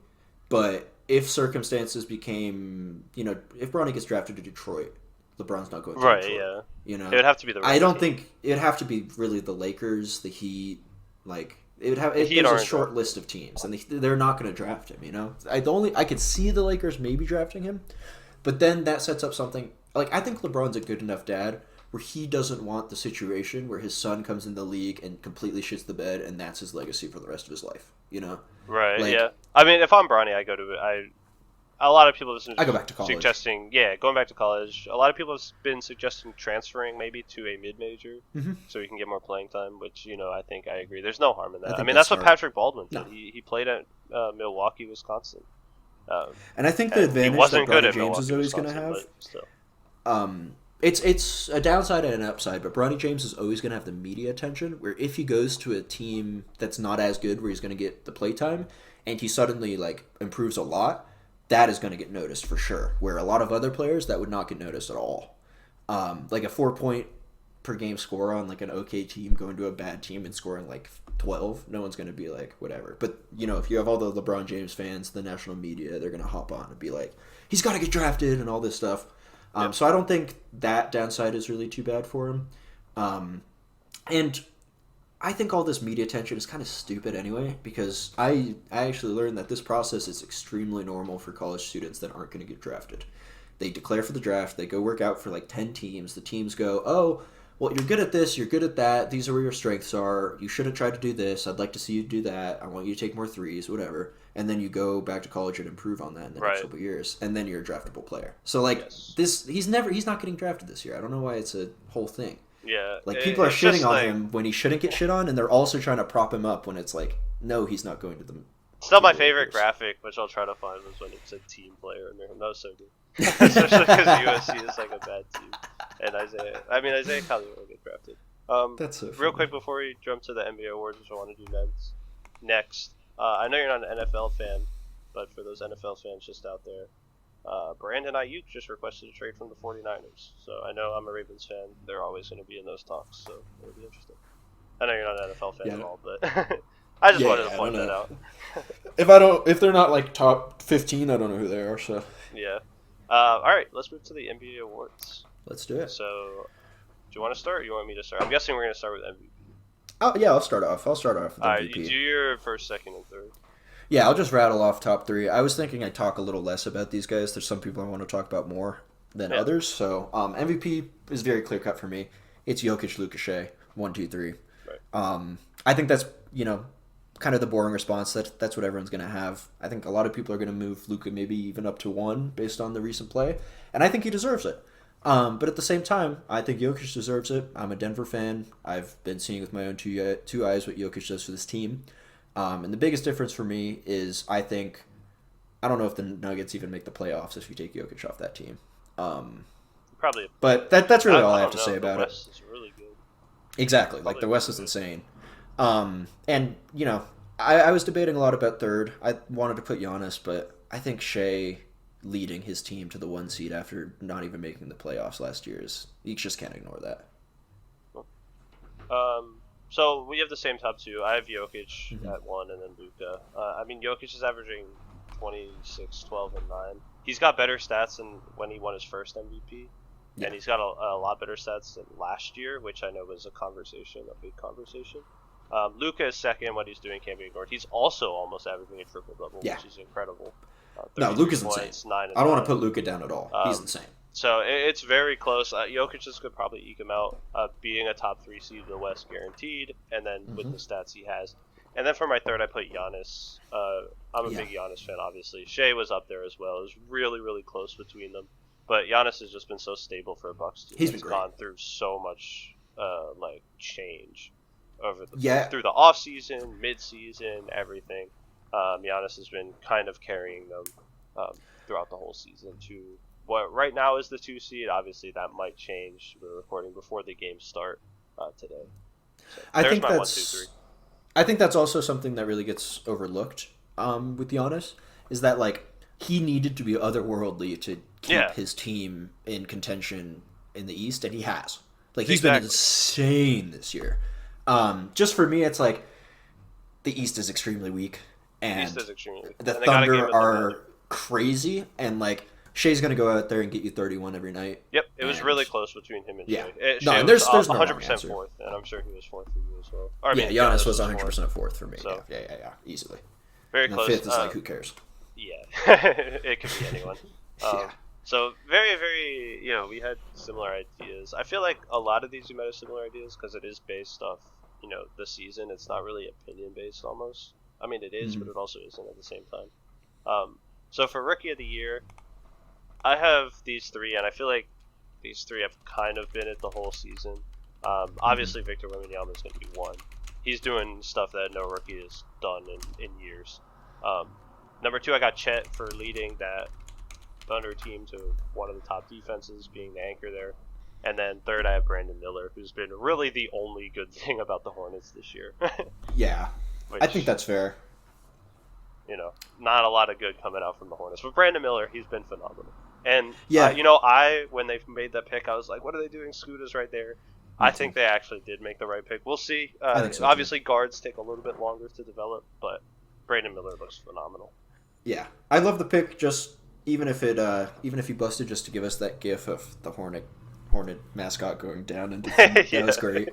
but if circumstances became, if Bronny gets drafted to Detroit, LeBron's not going to Detroit. Right, yeah. It would have to be the right I don't team. think it'd have to be really the Lakers, the Heat, like it would have. The Heat There's a aren't short list of teams, and they're not going to draft him. I could see the Lakers maybe drafting him, but then that sets up something like I think LeBron's a good enough dad where he doesn't want the situation where his son comes in the league and completely shits the bed, and that's his legacy for the rest of his life. Right. Like, yeah. I mean, if I'm Bronny, I go to a lot of people have I go back to college. suggesting, going back to college. A lot of people have been suggesting transferring maybe to a mid-major so he can get more playing time, which, I think I agree. There's no harm in that. I mean, that's what Patrick Baldwin did. No. He played at Milwaukee, Wisconsin. And I think the advantage that Bronny James is always going to have, it's a downside and an upside, but Bronny James is always going to have the media attention, where if he goes to a team that's not as good, where he's going to get the play time, and he suddenly, like, improves a lot, that is going to get noticed for sure. Where a lot of other players, that would not get noticed at all. Like a 4-point per game scorer on like an okay team going to a bad team and scoring like 12, no one's going to be like, whatever. But, if you have all the LeBron James fans, the national media, they're going to hop on and be like, he's got to get drafted and all this stuff. So I don't think that downside is really too bad for him. And I think all this media attention is kind of stupid anyway, because I actually learned that this process is extremely normal for college students that aren't going to get drafted. They declare for the draft, they go work out for like 10 teams. The teams go, oh, well, you're good at this, you're good at that, these are where your strengths are, you should have tried to do this, I'd like to see you do that, I want you to take more threes, whatever. And then you go back to college and improve on that in the next couple years, and then you're a draftable player. So, like, he's not getting drafted this year. I don't know why it's a whole thing. Yeah. Like, people are shitting on him when he shouldn't get shit on, and they're also trying to prop him up when it's like, no, he's not going to the... Still, my favorite graphic, which I'll try to find, was when it said team player under him. That was so good. Especially because USC is like a bad team. And Isaiah Collier will get drafted. That's so real quick before we jump to the NBA awards, which I want to do next. I know you're not an NFL fan, but for those NFL fans just out there, Brandon Ayuk just requested a trade from the 49ers. So I know I'm a Ravens fan. They're always going to be in those talks, so it'll be interesting. I know you're not an NFL fan at all, but I just wanted to point that out. If they're not like top 15, I don't know who they are. So yeah. All right, let's move to the NBA awards. Let's do it. So, do you want to start, or you want me to start? I'm guessing we're going to start with MVP. Oh yeah, I'll start off with MVP. All right, you do your first, second, and third. Yeah, I'll just rattle off top 3. I was thinking I'd talk a little less about these guys. There's some people I want to talk about more than others. So MVP is very clear cut for me. It's Jokic, Luka Shea, 1, 2, 3. Right. I think that's kind of the boring response. That's what everyone's going to have. I think a lot of people are going to move Luka maybe even up to 1 based on the recent play, and I think he deserves it. But at the same time, I think Jokic deserves it. I'm a Denver fan. I've been seeing with my own two eyes what Jokic does for this team. And the biggest difference for me is I don't know if the Nuggets even make the playoffs if you take Jokic off that team. Probably. But that's really all I have to know. say about the it. West is really good. Exactly. Probably Like, the West is insane. And, I was debating a lot about third. I wanted to put Giannis, but I think Shea leading his team to the 1 seed after not even making the playoffs last year you just can't ignore that. So we have the same top 2. I have Jokic at 1 and then Luka. Jokic is averaging 26, 12, and 9. He's got better stats than when he won his first MVP. Yeah. And he's got a lot better stats than last year, which I know was a big conversation. Luka is second. What he's doing can't be ignored. He's also almost averaging a triple-double, which is incredible. No, Luka's insane. I don't want to put Luka down at all. He's insane. So it's very close. Jokic is could probably eke him out, being a top 3 seed in the West guaranteed, and then with the stats he has. And then for my third, I put Giannis. I'm a big Giannis fan, obviously. Shea was up there as well. It was really, really close between them. But Giannis has just been so stable for a Bucks team. He's gone through so much change through the off season, mid season, everything. Giannis has been kind of carrying them throughout the whole season to what right now is the 2 seed. Obviously, that might change. We're recording before the games start today. So I think that's also something that really gets overlooked with Giannis, is that like he needed to be otherworldly to keep his team in contention in the East, and he has. Like, he's been insane this year. Just for me, it's like the East is extremely weak, and the Thunder are crazy, and like Shea's gonna go out there and get you 31 every night. Yep, it was really close between him and Shea. And there's 100% fourth, and I'm sure he was fourth for you as well. Giannis was 100% fourth for me. So. Yeah, easily. Very and close. The fifth is like, who cares? Yeah, it could be anyone. So very, very, we had similar ideas. I feel like a lot of these we might have similar ideas because it is based off, the season. It's not really opinion based almost. I mean, it is, but it also isn't at the same time. So for Rookie of the Year, I have these 3, and I feel like these 3 have kind of been it the whole season. Obviously, Victor Wembanyama is going to be 1. He's doing stuff that no rookie has done in years. Number 2, I got Chet for leading that Thunder team to one of the top defenses, being the anchor there. And then third, I have Brandon Miller, who's been really the only good thing about the Hornets this year. Yeah, I think that's fair. Not a lot of good coming out from the Hornets. But Brandon Miller, he's been phenomenal. And, when they made that pick, I was like, what are they doing? Scooter's right there. I think they actually did make the right pick. We'll see. I think so, obviously, guards take a little bit longer to develop, but Brandon Miller looks phenomenal. Yeah, I love the pick. Just even if he busted, just to give us that gif of the Hornet mascot going down and that was great.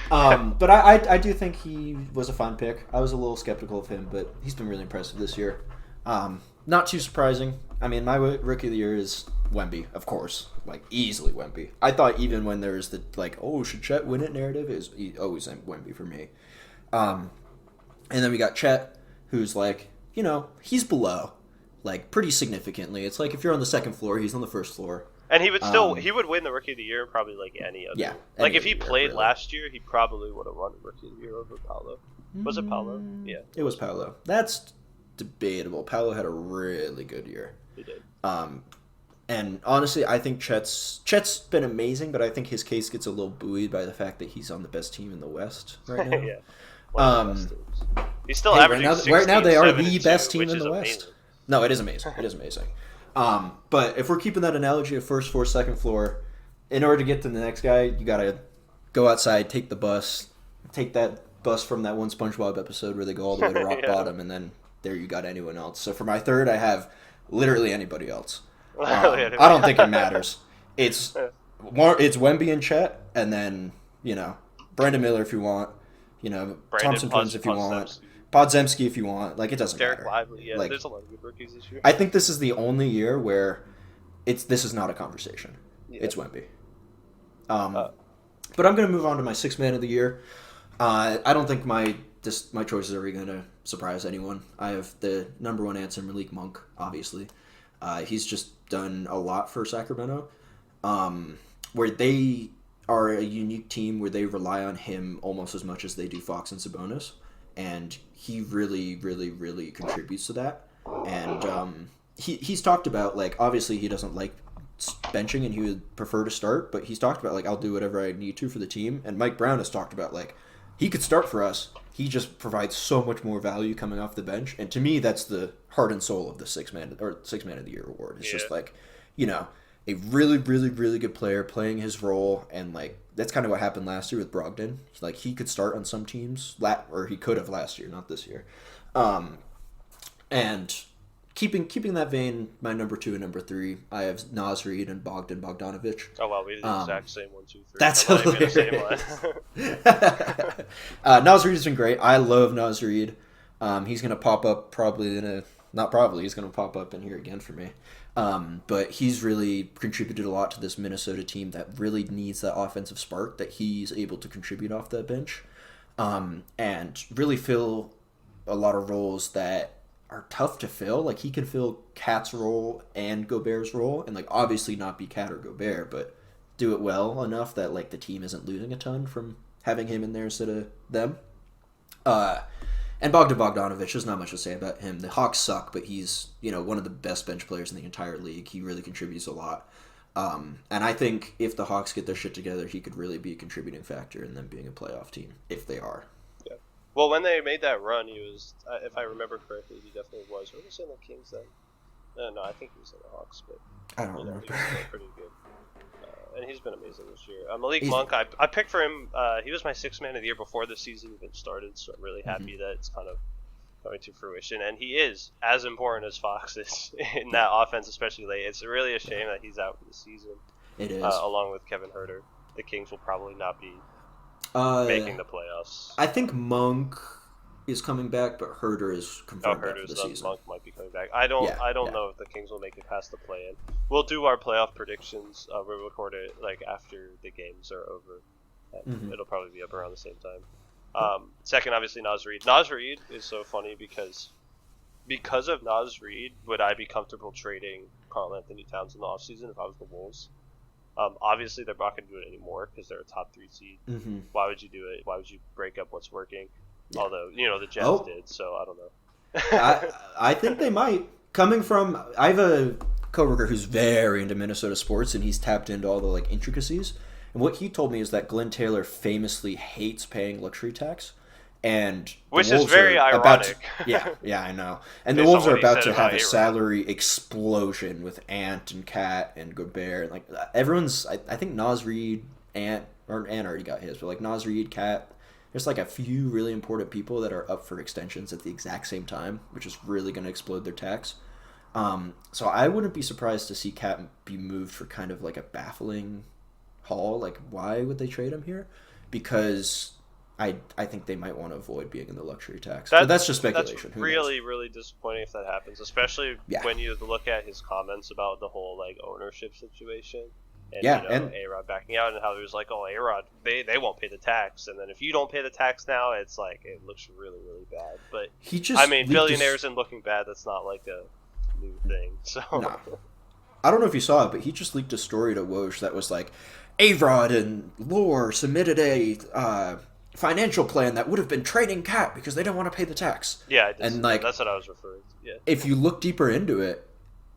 But I do think he was a fun pick. I was a little skeptical of him, but he's been really impressive this year. Not too surprising. I mean, my Rookie of the Year is Wemby, of course, like easily Wemby. I thought even when there was the should Chet win it narrative, is always Wemby for me. And then we got Chet, who's like, he's below, like pretty significantly. It's like if you're on the second floor, he's on the first floor. And he would he would win the Rookie of the Year probably like any other. Yeah. Like if he played last year, he probably would have won the Rookie of the Year over Paolo. Was it Paolo? Yeah. It was Paolo. That's debatable. Paolo had a really good year. He did. And honestly, I think Chet's been amazing, but I think his case gets a little buoyed by the fact that he's on the best team in the West right now. Yeah. He's still averaging 16, right now they are the best team in the amazing. West. No, it is amazing. It is amazing. But if we're keeping that analogy of first floor, second floor, in order to get to the next guy, you gotta go outside, take the bus, take that bus from that one SpongeBob episode where they go all the way to rock bottom, and then there you got anyone else. So for my third, I have literally anybody else. I don't think it matters. It's Wemby and Chet, and then Brandon Miller if you want, Thompson Prince if you want, Podzemski if you want. Like, it doesn't matter. Derek Lively, yeah. There's a lot of good rookies this year. I think this is the only year where this is not a conversation. Yeah. It's Wemby. But I'm going to move on to my sixth man of the year. I don't think my my choices are going to surprise anyone. I have the number one answer, Malik Monk, obviously. He's just done a lot for Sacramento, where they are a unique team where they rely on him almost as much as they do Fox and Sabonis, and he really, really, really contributes to that. And he's talked about, like, obviously he doesn't like benching and he would prefer to start, but he's talked about, like, I'll do whatever I need to for the team. And Mike Brown has talked about, like, he could start for us. He just provides so much more value coming off the bench. And to me, that's the heart and soul of the six man of the year award. It's just like, a really, really, really good player playing his role. And, like, that's kind of what happened last year with Brogdon. Like, he could start on some teams, or he could have last year, not this year. And keeping that vein, my number 2 and number 3, I have Naz Reid and Bogdanovic. Oh wow, we did the exact same 1, 2, 3. That's hilarious. Naz Reid has been great. I love Naz Reid. He's gonna pop up he's gonna pop up in here again for me. But he's really contributed a lot to this Minnesota team that really needs that offensive spark that he's able to contribute off that bench, and really fill a lot of roles that are tough to fill. Like, he can fill Cat's role and Gobert's role, and, like, obviously not be Cat or Gobert, but do it well enough that, like, the team isn't losing a ton from having him in there instead of them. And Bogdanovic, there's not much to say about him. The Hawks suck, but he's, one of the best bench players in the entire league. He really contributes a lot. And I think if the Hawks get their shit together, he could really be a contributing factor in them being a playoff team, if they are. Well, when they made that run, he was, if I remember correctly, he definitely was. Or was he in the Kings then? No, I think he was in the Hawks, but I don't remember. He was still pretty good. And he's been amazing this year. Malik Monk, I picked for him. He was my 6th man of the year before the season even started, so I'm really happy that it's kind of coming to fruition. And he is as important as Fox is in that offense, especially late. It's really a shame that he's out for the season. It is. Along with Kevin Huerter. The Kings will probably not be making the playoffs. I think Monk is coming back, but Huerter is confirmed back for the season. Monk might be coming back. I don't know if the Kings will make it past the play-in. We'll do our playoff predictions. We'll record it after the games are over. It'll probably be up around the same time. Second, obviously, Naz Reid. Naz Reid is so funny because of Naz Reid, would I be comfortable trading Karl Anthony Towns in the offseason if I was the Wolves? Obviously, they're not going to do it anymore because they're a top 3 seed. Why would you do it? Why would you break up what's working? Yeah. Although, the Jets did, so I don't know. I think they might. I have a coworker who's very into Minnesota sports, and he's tapped into all the, like, intricacies. And what he told me is that Glenn Taylor famously hates paying luxury tax. And which is very ironic. Yeah, I know. And the Wolves are about to have a salary explosion with Ant and Cat and Gobert. Like, everyone's, I think Naz Reid, Ant already got his, but, like, Naz Reid, Cat, there's, like, a few really important people that are up for extensions at the exact same time, which is really going to explode their tax. So I wouldn't be surprised to see Cat be moved for kind of, like, a baffling haul. Like, why would they trade him here? Because I think they might want to avoid being in the luxury tax. But that's just speculation. That's really, really disappointing if that happens, especially when you look at his comments about the whole, like, ownership situation. And, and A-Rod backing out, and how he was like, oh, A-Rod, they won't pay the tax. And then if you don't pay the tax now, it's like, it looks really, really bad. But, billionaires and looking bad, that's not like a new thing. So no. I don't know if you saw it, but he just leaked a story to Woj that was like, A-Rod and Lore submitted a financial plan that would have been trading Cat because they don't want to pay the tax. Yeah, and like, that's what I was referring to. Yeah. If you look deeper into it,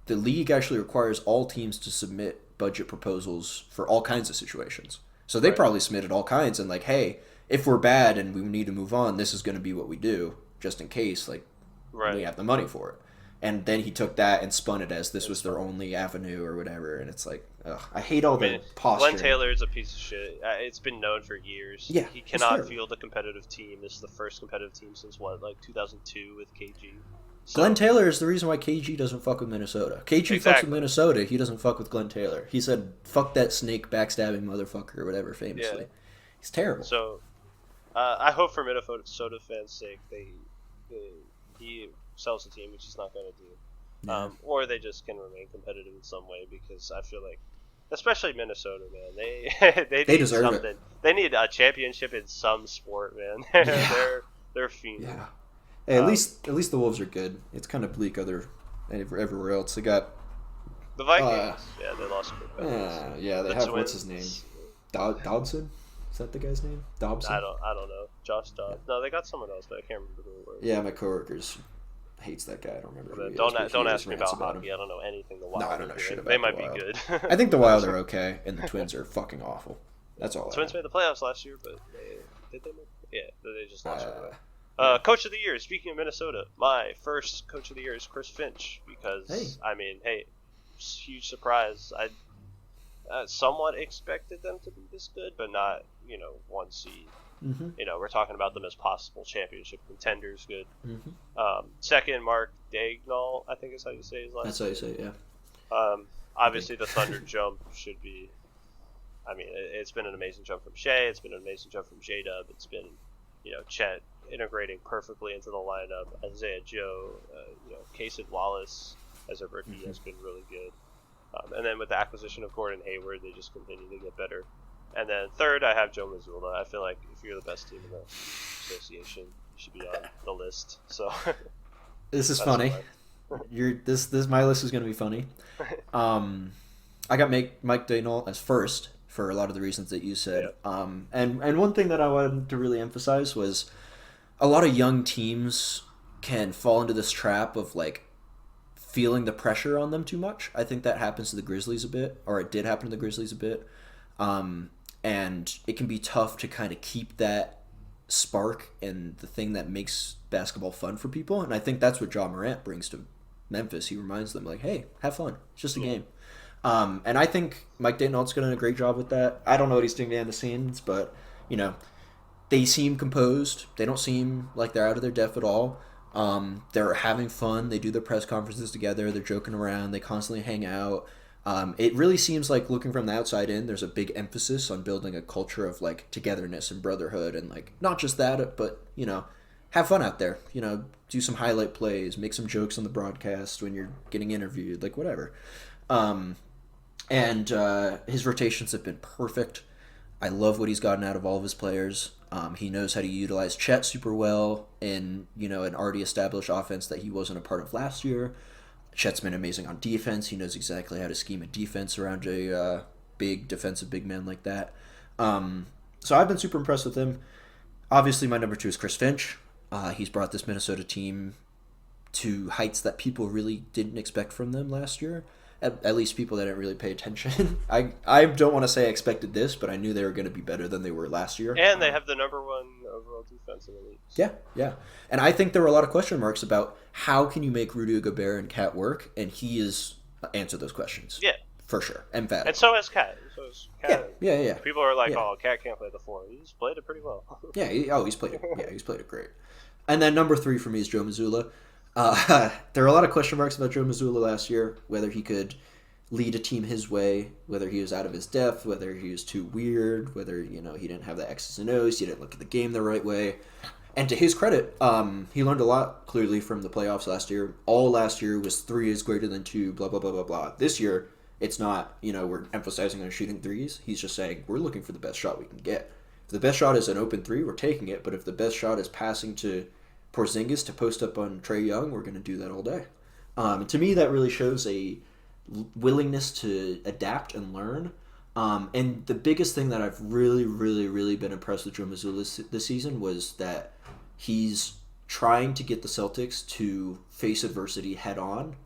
the league actually requires all teams to submit budget proposals for all kinds of situations. So they probably submitted all kinds and like, hey, if we're bad and we need to move on, this is going to be what we do, just in case, like, we have the money for it. And then he took that and spun it as this was their only avenue or whatever, and it's like, ugh, I hate all the posturing. Glenn Taylor is a piece of shit. It's been known for years. Yeah, he cannot field a competitive team. This is the first competitive team since 2002 with KG. So, Glenn Taylor is the reason why KG doesn't fuck with Minnesota. KG fucks with Minnesota. He doesn't fuck with Glenn Taylor. He said, "Fuck that snake backstabbing motherfucker" or whatever. Famously, he's terrible. So, I hope for Minnesota fans' sake, he sells the team, which he's not going to do, or they just can remain competitive in some way. Because I feel like, especially Minnesota, man, they need deserve something. it. They need a championship in some sport, man. They're fiending. Yeah. Hey, at least the Wolves are good. It's kind of bleak everywhere else. They got The Vikings. Yeah, they lost Kirk Cousins. yeah, they The have Twins. what's his name? Dodson? Is that the guy's name? Dobson? I don't know. Josh Dobbs. No, they got someone else, but I can't remember who it was. Yeah, my coworkers hates that guy. I don't remember. Who he Don't is, but he ask me about about hockey. him. I don't know anything. The Wild. No, I don't know shit about They the might be Wild. good. I think the Wild are okay, and the Twins are fucking awful. That's all. Twins made the playoffs last year, but did they? Yeah, they just lost. Coach of the year. Speaking of Minnesota, my first coach of the year is Chris Finch because huge surprise. I somewhat expected them to be this good, but not 1 seed. Mm-hmm. We're talking about them as possible championship contenders. Good. Mm-hmm. Second, Mark Daigneault, I think is how you say his last name. That's how you say it, yeah. Obviously, the Thunder jump should be. I mean, it's been an amazing jump from Shea. It's been an amazing jump from J-Dub. It's been, Chet integrating perfectly into the lineup. Isaiah Joe, Kasich Wallace as a rookie has been really good. And then with the acquisition of Gordon Hayward, they just continue to get better. And then third, I have Joe Mazzulla. I feel like if you're the best team in the association, you should be on the list. So this is funny. This my list is going to be funny. I got Mike Daigneault as first for a lot of the reasons that you said. Yeah. And one thing that I wanted to really emphasize was a lot of young teams can fall into this trap of like feeling the pressure on them too much. I think that happens to the Grizzlies a bit, or it did happen to the Grizzlies a bit. And it can be tough to kind of keep that spark and the thing that makes basketball fun for people. And I think that's what Ja Morant brings to Memphis. He reminds them like, hey, have fun. It's just a game. And I think Mike Daigneault's done a great job with that. I don't know what he's doing behind the scenes, but, they seem composed. They don't seem like they're out of their depth at all. They're having fun. They do their press conferences together. They're joking around. They constantly hang out. It really seems like, looking from the outside in, there's a big emphasis on building a culture of like togetherness and brotherhood, and like not just that, but have fun out there. Do some highlight plays, make some jokes on the broadcast when you're getting interviewed, like whatever. And his rotations have been perfect. I love what he's gotten out of all of his players. He knows how to utilize Chet super well in an already established offense that he wasn't a part of last year. Chet's been amazing on defense. He knows exactly how to scheme a defense around a big defensive big man like that. So I've been super impressed with him. Obviously, my number 2 is Chris Finch. He's brought this Minnesota team to heights that people really didn't expect from them last year. At least people that didn't really pay attention. I don't want to say I expected this, but I knew they were going to be better than they were last year. And they have the number 1 overall defense in the league. Yeah. And I think there were a lot of question marks about how can you make Rudy Gobert and Cat work, and he has answered those questions. Yeah. For sure. Emphatic. And so has Cat. Yeah. People are like, oh, Cat can't play the 4. He's played it pretty well. He's played it great. And then number 3 for me is Joe Mazzulla. There are a lot of question marks about Joe Mazzulla last year, whether he could lead a team his way, whether he was out of his depth, whether he was too weird, whether he didn't have the X's and O's, he didn't look at the game the right way. And to his credit, he learned a lot clearly from the playoffs last year. All last year was 3 is greater than 2, blah blah blah blah blah. This year, it's not we're emphasizing on shooting threes. He's just saying we're looking for the best shot we can get. If the best shot is an open 3, we're taking it. But if the best shot is passing to Porzingis to post up on Trae Young, we're going to do that all day. To me, that really shows a willingness to adapt and learn. And the biggest thing that I've really, really, really been impressed with Joe Mazzulla this season was that he's trying to get the Celtics to face adversity head on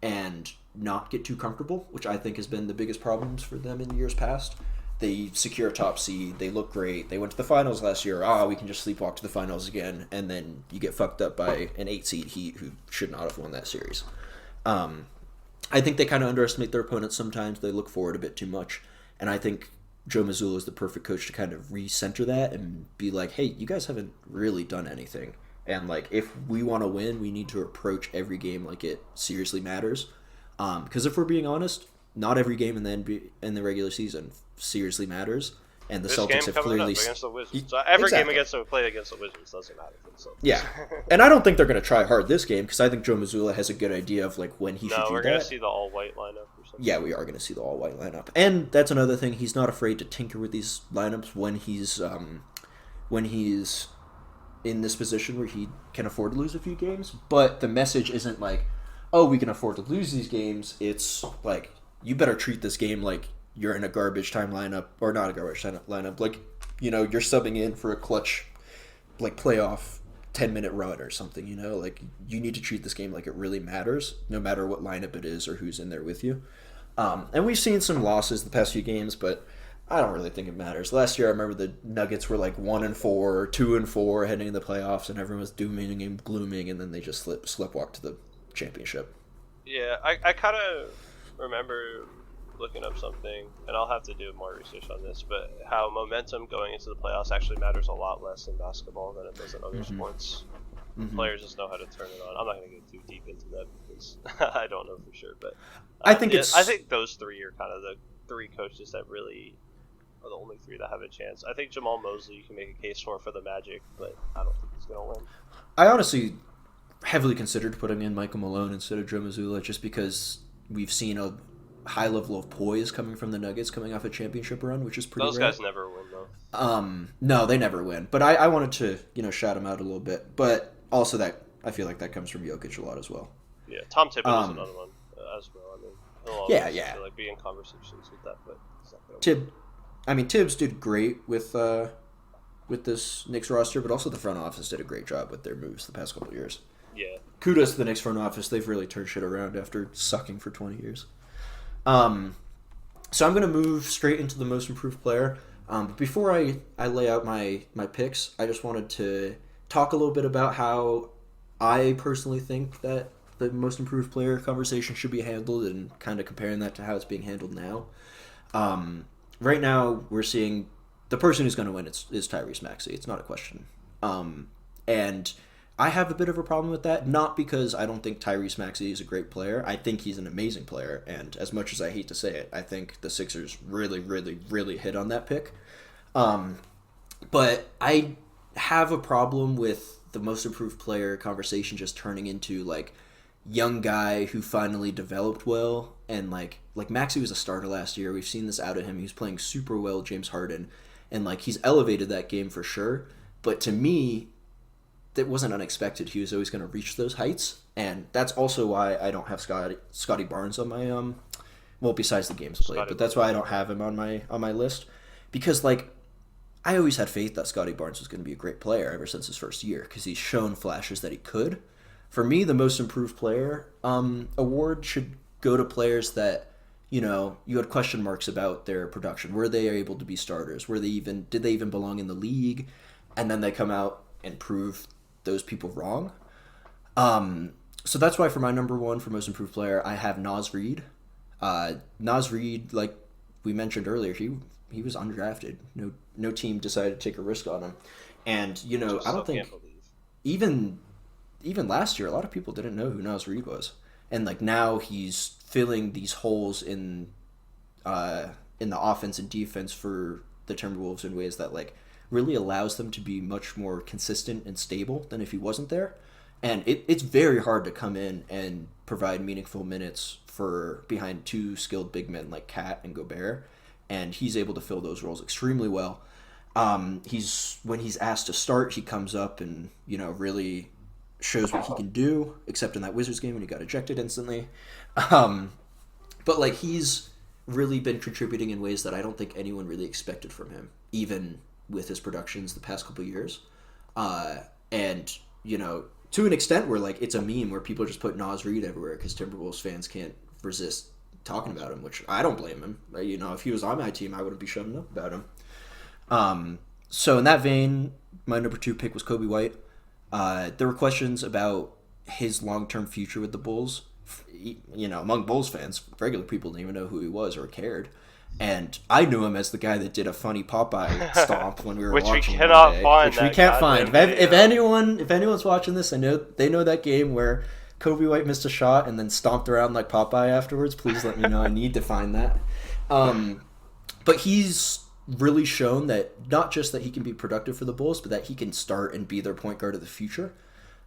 and not get too comfortable, which I think has been the biggest problems for them in years past. They secure a top seed. They look great. They went to the finals last year. We can just sleepwalk to the finals again. And then you get fucked up by an 8 seed Heat who should not have won that series. I think they kind of underestimate their opponents sometimes. They look forward a bit too much. And I think Joe Mazzulla is the perfect coach to kind of recenter that and be like, hey, you guys haven't really done anything. And like, if we want to win, we need to approach every game like it seriously matters. Because if we're being honest, not every game in the regular season seriously matters, and the Celtics have clearly against the Wizards. So every game against the Wizards doesn't matter for the Celtics. Yeah, and I don't think they're going to try hard this game because I think Joe Mazzulla has a good idea of like when he should do that. No, we're going to see the all-white lineup or something. Yeah, we are going to see the all-white lineup, and that's another thing. He's not afraid to tinker with these lineups when he's in this position where he can afford to lose a few games, but the message isn't like, oh, we can afford to lose these games. It's like, you better treat this game like you're in a garbage time lineup, or not a garbage time lineup. Like, you're subbing in for a clutch, like, playoff 10-minute run or something, Like, you need to treat this game like it really matters, no matter what lineup it is or who's in there with you. And we've seen some losses the past few games, but I don't really think it matters. Last year, I remember the Nuggets were like 1-4, 2-4 heading into the playoffs, and everyone was dooming and glooming, and then they just sleptwalked to the championship. Yeah, I kind of remember looking up something, and I'll have to do more research on this, but how momentum going into the playoffs actually matters a lot less in basketball than it does in other sports. Players just know how to turn it on. I'm not going to get too deep into that because I don't know for sure, but I think those three are kind of the three coaches that really are the only three that have a chance. I think Jamal Mosley you can make a case for the Magic, but I don't think he's going to win. I honestly heavily considered putting in Michael Malone instead of Joe Mazzulla just because we've seen a high level of poise coming from the Nuggets coming off a championship run, which is pretty Those rare. guys never win, though. No, they never win. But I wanted to, shout him out a little bit. But also that I feel like that comes from Jokic a lot as well. Yeah, Tom Thibodeau is another one as well. I mean, he'll always be in conversations with that, but it's not gonna win. Tibbs did great with this Knicks roster, but also the front office did a great job with their moves the past couple of years. Yeah. Kudos to the Knicks front office. They've really turned shit around after sucking for 20 years. So I'm going to move straight into the most improved player. But before I lay out my picks, I just wanted to talk a little bit about how I personally think that the most improved player conversation should be handled and kind of comparing that to how it's being handled now. Right now, we're seeing the person who's going to win is Tyrese Maxey. It's not a question. And I have a bit of a problem with that, not because I don't think Tyrese Maxey is a great player. I think he's an amazing player, and as much as I hate to say it, I think the Sixers really, really, really hit on that pick. But I have a problem with the most improved player conversation just turning into, like, young guy who finally developed well, and like Maxey was a starter last year. We've seen this out of him. He was playing super well, James Harden, and like he's elevated that game for sure. But to me, that wasn't unexpected. He was always going to reach those heights, and that's also why I don't have Scotty Barnes on my besides the games played, but that's why I don't have him on my list, because like I always had faith that Scotty Barnes was going to be a great player ever since his first year because he's shown flashes that he could. For me, the most improved player award should go to players that, you had question marks about their production. Were they able to be starters? Did they even belong in the league? And then they come out and prove those people wrong. So that's why for my number one for most improved player, I have Naz Reid. Naz Reid, like we mentioned earlier, he was undrafted. No team decided to take a risk on him. And, I don't think even last year, a lot of people didn't know who Naz Reid was. And like now he's filling these holes in the offense and defense for the Timberwolves in ways that like really allows them to be much more consistent and stable than if he wasn't there. And it's very hard to come in and provide meaningful minutes for behind two skilled big men like Cat and Gobert. And he's able to fill those roles extremely well. When he's asked to start, he comes up and, really shows what he can do, except in that Wizards game when he got ejected instantly. But like he's really been contributing in ways that I don't think anyone really expected from him, even with his productions the past couple of years. And, to an extent where like it's a meme where people just put Naz Reid everywhere because Timberwolves fans can't resist talking about him, which I don't blame him. If he was on my team, I wouldn't be shutting up about him. So in that vein, my number 2 pick was Kobe White. There were questions about his long-term future with the Bulls. Among Bulls fans, regular people didn't even know who he was or cared. And I knew him as the guy that did a funny Popeye stomp when we were watching. Which we cannot find. Which we can't find. If anyone's watching this, they know that game where Kobe White missed a shot and then stomped around like Popeye afterwards. Please let me know. I need to find that. But he's really shown that not just that he can be productive for the Bulls, but that he can start and be their point guard of the future,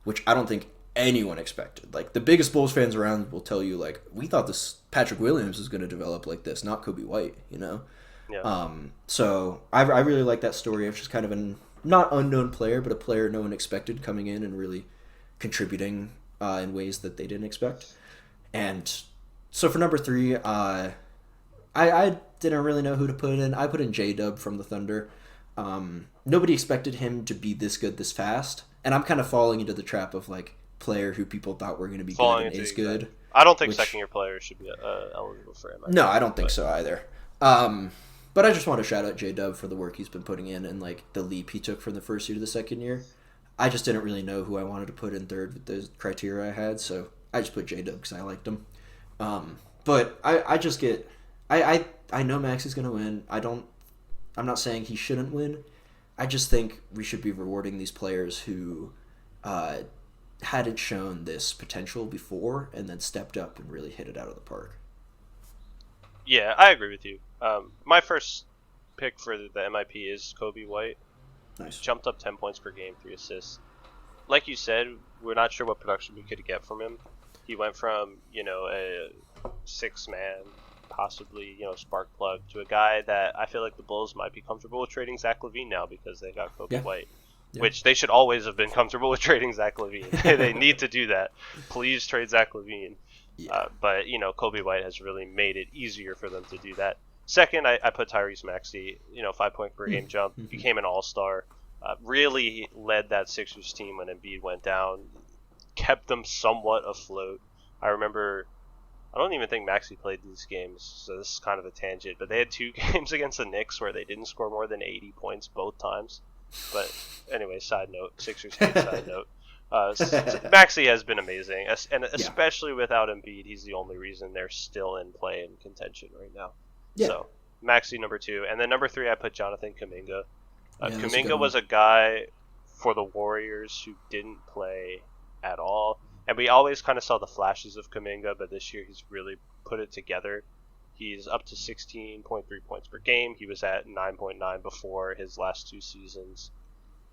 which I don't think anyone expected. Like the biggest Bulls fans around will tell you, like, we thought this Patrick Williams was going to develop like this, not Kobe White. Yeah. So I really like that story of just kind of a not unknown player, but a player no one expected coming in and really contributing in ways that they didn't expect. And so for number 3, I didn't really know who to put in. I put in J-Dub from the Thunder. Nobody expected him to be this good this fast, and I'm kind of falling into the trap of like player who people thought were going to be good and is good. I don't think second-year players should be eligible for MIP. No, I don't think so either. But I just want to shout out J-Dub for the work he's been putting in and like the leap he took from the first year to the second year. I just didn't really know who I wanted to put in third with the criteria I had, so I just put J-Dub because I liked him. But I just get... I know Max is going to win. I'm not saying he shouldn't win. I just think we should be rewarding these players who hadn't shown this potential before and then stepped up and really hit it out of the park. Yeah, I agree with you. My first pick for the MIP is Kobe White. Nice. Jumped up 10 points per game, 3 assists. Like you said, we're not sure what production we could get from him. He went from, a 6-man, possibly, spark plug, to a guy that I feel like the Bulls might be comfortable with trading Zach LaVine now because they got Kobe White. Yeah. Which they should always have been comfortable with trading Zach LaVine. They need to do that. Please trade Zach LaVine. Yeah. But, Kobe White has really made it easier for them to do that. Second, I put Tyrese Maxey, 5-point per game jump, became an all-star, really led that Sixers team when Embiid went down, kept them somewhat afloat. I remember, I don't even think Maxey played these games, so this is kind of a tangent, but they had 2 games against the Knicks where they didn't score more than 80 points both times. But anyway, side note, Sixers hate side note. Maxey has been amazing, and especially without Embiid, he's the only reason they're still in play and contention right now. Yeah. So, Maxey number 2. And then number 3, I put Jonathan Kuminga. Kuminga was a guy for the Warriors who didn't play at all. And we always kind of saw the flashes of Kuminga, but this year he's really put it together. He's up to 16.3 points per game. He was at 9.9 before his last 2 seasons.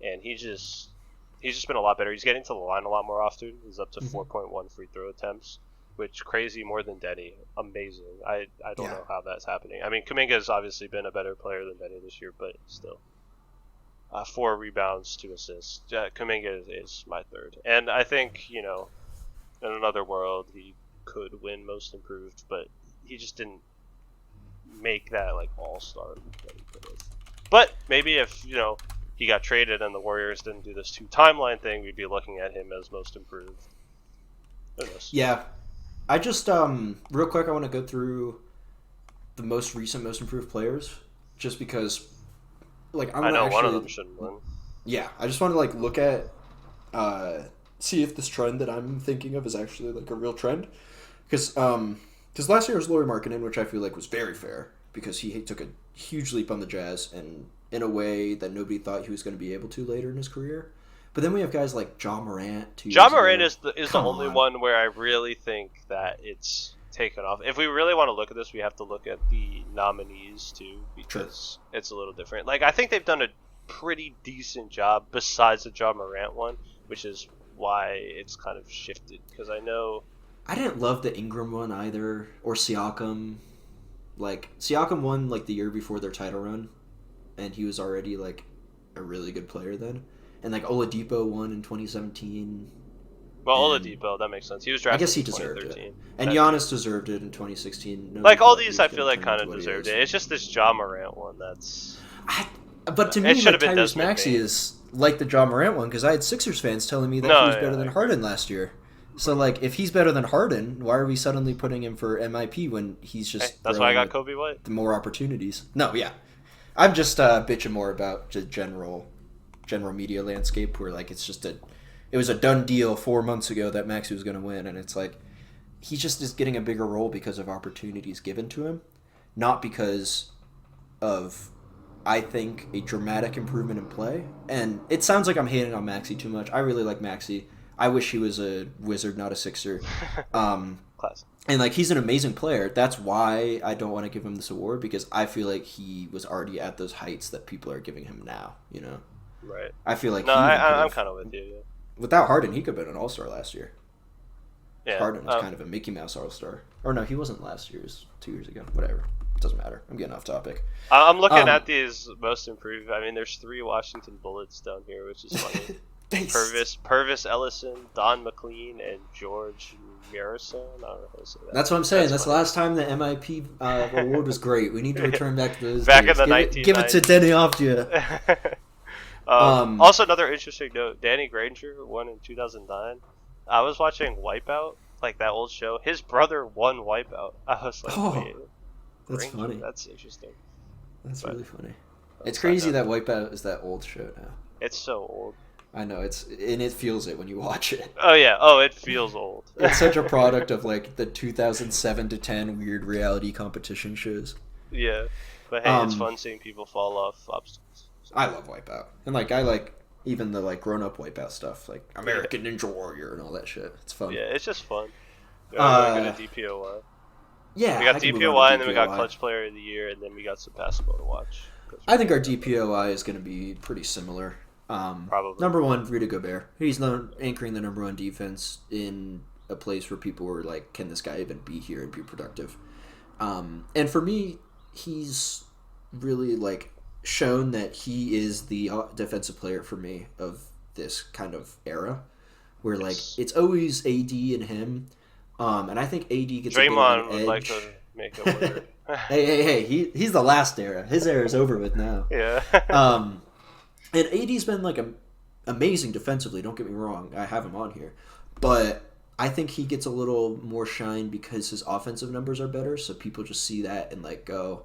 And he's just been a lot better. He's getting to the line a lot more often. He's up to 4.1 free throw attempts, which crazy more than Denny. Amazing. I don't know how that's happening. I mean, Kuminga has obviously been a better player than Denny this year, but still. 4 rebounds, 2 assists. Kuminga is my third. And I think, in another world, he could win Most Improved, but he just didn't make that, all-star that he could have. But maybe if, he got traded and the Warriors didn't do this 2 timeline thing, we'd be looking at him as Most Improved. Who knows? Yeah. I just, real quick, I want to go through the most recent Most Improved players, just because, I know one of them shouldn't win. Yeah, I just want to, look at, see if this trend that I'm thinking of is actually, a real trend. Because last year was Lauri Markkanen, which I feel like was very fair, because he took a huge leap on the Jazz, and in a way that nobody thought he was going to be able to later in his career. But then we have guys like Ja Morant. Ja Morant is the only one where I really think that it's taken off. If we really want to look at this, we have to look at the nominees too, because it's a little different. I think they've done a pretty decent job besides the Ja Morant one, which is why it's kind of shifted. Because I didn't love the Ingram one either, or Siakam. Siakam won the year before their title run, and he was already a really good player then. And Oladipo won in 2017. Well, Oladipo, that makes sense. He was drafted. I guess he deserved it. And Giannis deserved it in 2016. All these, I feel kind of deserved it. It's just this Ja Morant one that's. But to me, Tyrese Maxey is like the Ja Morant one, because I had Sixers fans telling me that he was better than Harden last year. So if he's better than Harden, why are we suddenly putting him for MIP when he's just? That's why I got Kobe White. The more opportunities. No, yeah, I'm just bitching more about the general media landscape where it was a done deal 4 months ago that Maxey was going to win, and it's he just is getting a bigger role because of opportunities given to him, not because of, I think, a dramatic improvement in play. And it sounds like I'm hating on Maxey too much. I really like Maxey. I wish he was a Wizard, not a Sixer. Classic. And he's an amazing player. That's why I don't want to give him this award, because I feel like he was already at those heights that people are giving him now, Right. I feel like I'm kind of with you. Yeah. Without Harden, he could have been an All-Star last year. Yeah. Harden was kind of a Mickey Mouse All-Star. Or no, he wasn't last year. It was 2 years ago. Whatever. It doesn't matter. I'm getting off topic. I'm looking at these most improved. I mean, there's 3 Washington Bullets down here, which is funny. Purvis Ellison, Don McLean, and George Murison. I don't know how to say that. That's what I'm saying. That's the last time the MIP award was great. We need to return back to those back days. in the 1990s. Give it to Denny Ofdia. Also, another interesting note: Danny Granger won in 2009. I was watching Wipeout, like that old show. His brother won Wipeout. I was like, wait, that's Granger? funny. That's interesting. That's really funny. It's crazy that Wipeout is that old show now. It's so old. I know, and it feels it when you watch it. Oh yeah, oh it feels old. It's such a product of like the 2007 to 10 weird reality competition shows. Yeah, but hey, it's fun seeing people fall off obstacles. So. I love Wipeout, and like I like even the like grown up Wipeout stuff, like American Ninja Warrior and all that shit. It's fun. Yeah, it's just fun. We're going to DPOY. Yeah, we got DPOY, and then we got Clutch Player of the Year, and then we got some basketball to watch. I think our DPOI is going to be pretty similar. Probably. Number 1, Rudy Gobert. He's anchoring the number 1 defense in a place where people were like, can this guy even be here and be productive? And for me, he's really like shown that he is the defensive player for me of this kind of era, where like it's always AD and him. And I think AD gets Draymond a bit of an edge. would like to make a winner. hey! He's the last era. His era is over with now. Yeah. And AD's been like amazing defensively. Don't get me wrong. I have him on here, but I think he gets a little more shine because his offensive numbers are better. So people just see that and like go,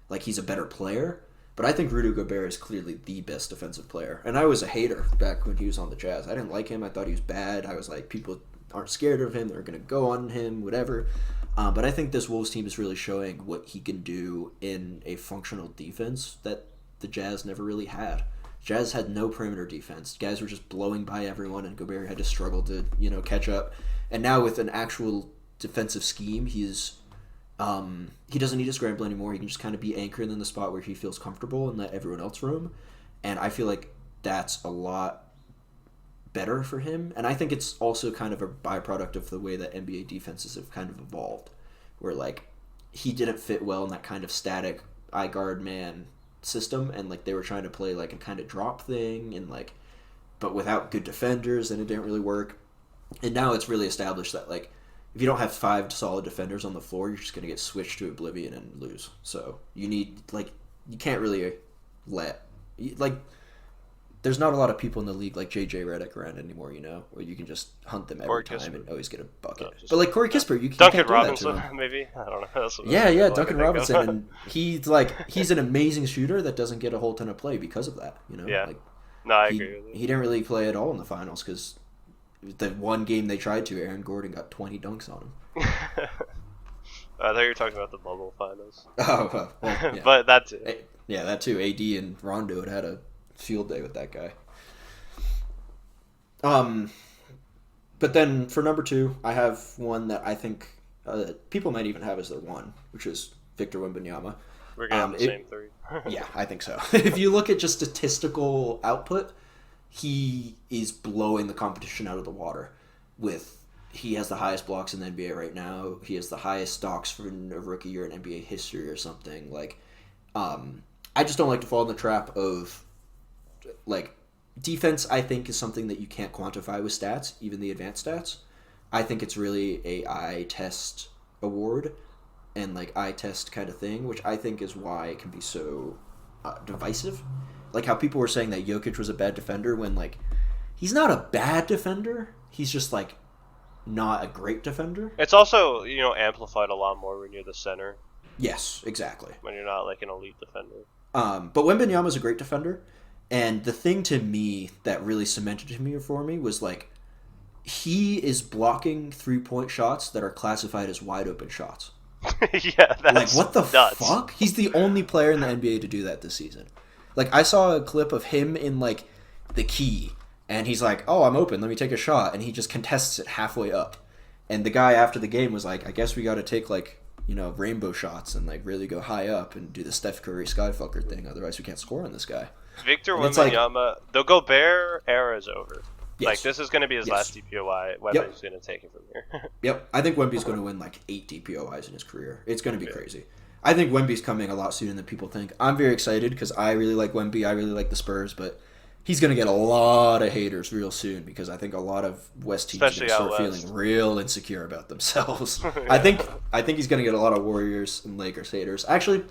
like he's a better player. But I think Rudy Gobert is clearly the best defensive player. And I was a hater back when he was on the Jazz. I didn't like him. I thought he was bad. I was like, people aren't scared of him. They're going to go on him, whatever. But I think this Wolves team is really showing what he can do in a functional defense that the Jazz never really had. Jazz had no perimeter defense. Guys were just blowing by everyone, and Gobert had to struggle to, catch up. And now with an actual defensive scheme, he doesn't need to scramble anymore. He can just kind of be anchored in the spot where he feels comfortable and let everyone else roam. And I feel like that's a lot better for him. And I think it's also kind of a byproduct of the way that NBA defenses have kind of evolved, where like he didn't fit well in that kind of static eye guard man system, and like they were trying to play like a kind of drop thing and like, but without good defenders, and it didn't really work. And now it's really established that like if you don't have 5 solid defenders on the floor, you're just going to get switched to oblivion and lose. So you need like, you can't really there's not a lot of people in the league like JJ Redick around anymore, where you can just hunt them every time and always get a bucket. But like Corey Kispert, you can't Duncan do that Robinson, to him. maybe? I don't know. Yeah, Duncan Robinson, and he's an amazing shooter that doesn't get a whole ton of play because of that. Yeah. Like, no, I agree with you. He didn't really play at all in the finals because the one game they tried to, Aaron Gordon got 20 dunks on him. I thought you were talking about the bubble finals. Oh, well, yeah. But that too. Yeah, that too. AD and Rondo had a field day with that guy. But then for number 2, I have one that I think people might even have as their 1, which is Victor Wembanyama. We're gonna have the same 3. Yeah, I think so. If you look at just statistical output, he is blowing the competition out of the water. He has the highest blocks in the NBA right now. He has the highest stocks for a rookie year in NBA history or something. Like, I just don't like to fall in the trap of like. Defense, I think, is something that you can't quantify with stats, even the advanced stats. I think it's really a eye test award and like eye test kind of thing, which I think is why it can be so divisive. Like how people were saying that Jokic was a bad defender when like he's not a bad defender. He's just like not a great defender. It's also, amplified a lot more when you're the center. Yes, exactly. When you're not like an elite defender. But Wembanyama's a great defender. And the thing to me that really cemented for me was like he is blocking 3-point shots that are classified as wide open shots. Yeah, that's like what the nuts. fuck? He's the only player in the NBA to do that this season. Like I saw a clip of him in like the key, and he's like, "Oh, I'm open. Let me take a shot," and he just contests it halfway up. And the guy after the game was like, "I guess we got to take like rainbow shots and like really go high up and do the Steph Curry skyfucker thing. Otherwise, we can't score on this guy." Victor Wembanyama, the Gobert era is over. Yes. Like, this is going to be his last DPOI. Wemby's going to take it from here. Yep. I think Wemby's going to win like 8 DPOIs in his career. It's going to be crazy. I think Wemby's coming a lot sooner than people think. I'm very excited because I really like Wemby. I really like the Spurs, but he's going to get a lot of haters real soon because I think a lot of West teams are going to start feeling real insecure about themselves. Yeah. I think he's going to get a lot of Warriors and Lakers haters. Actually,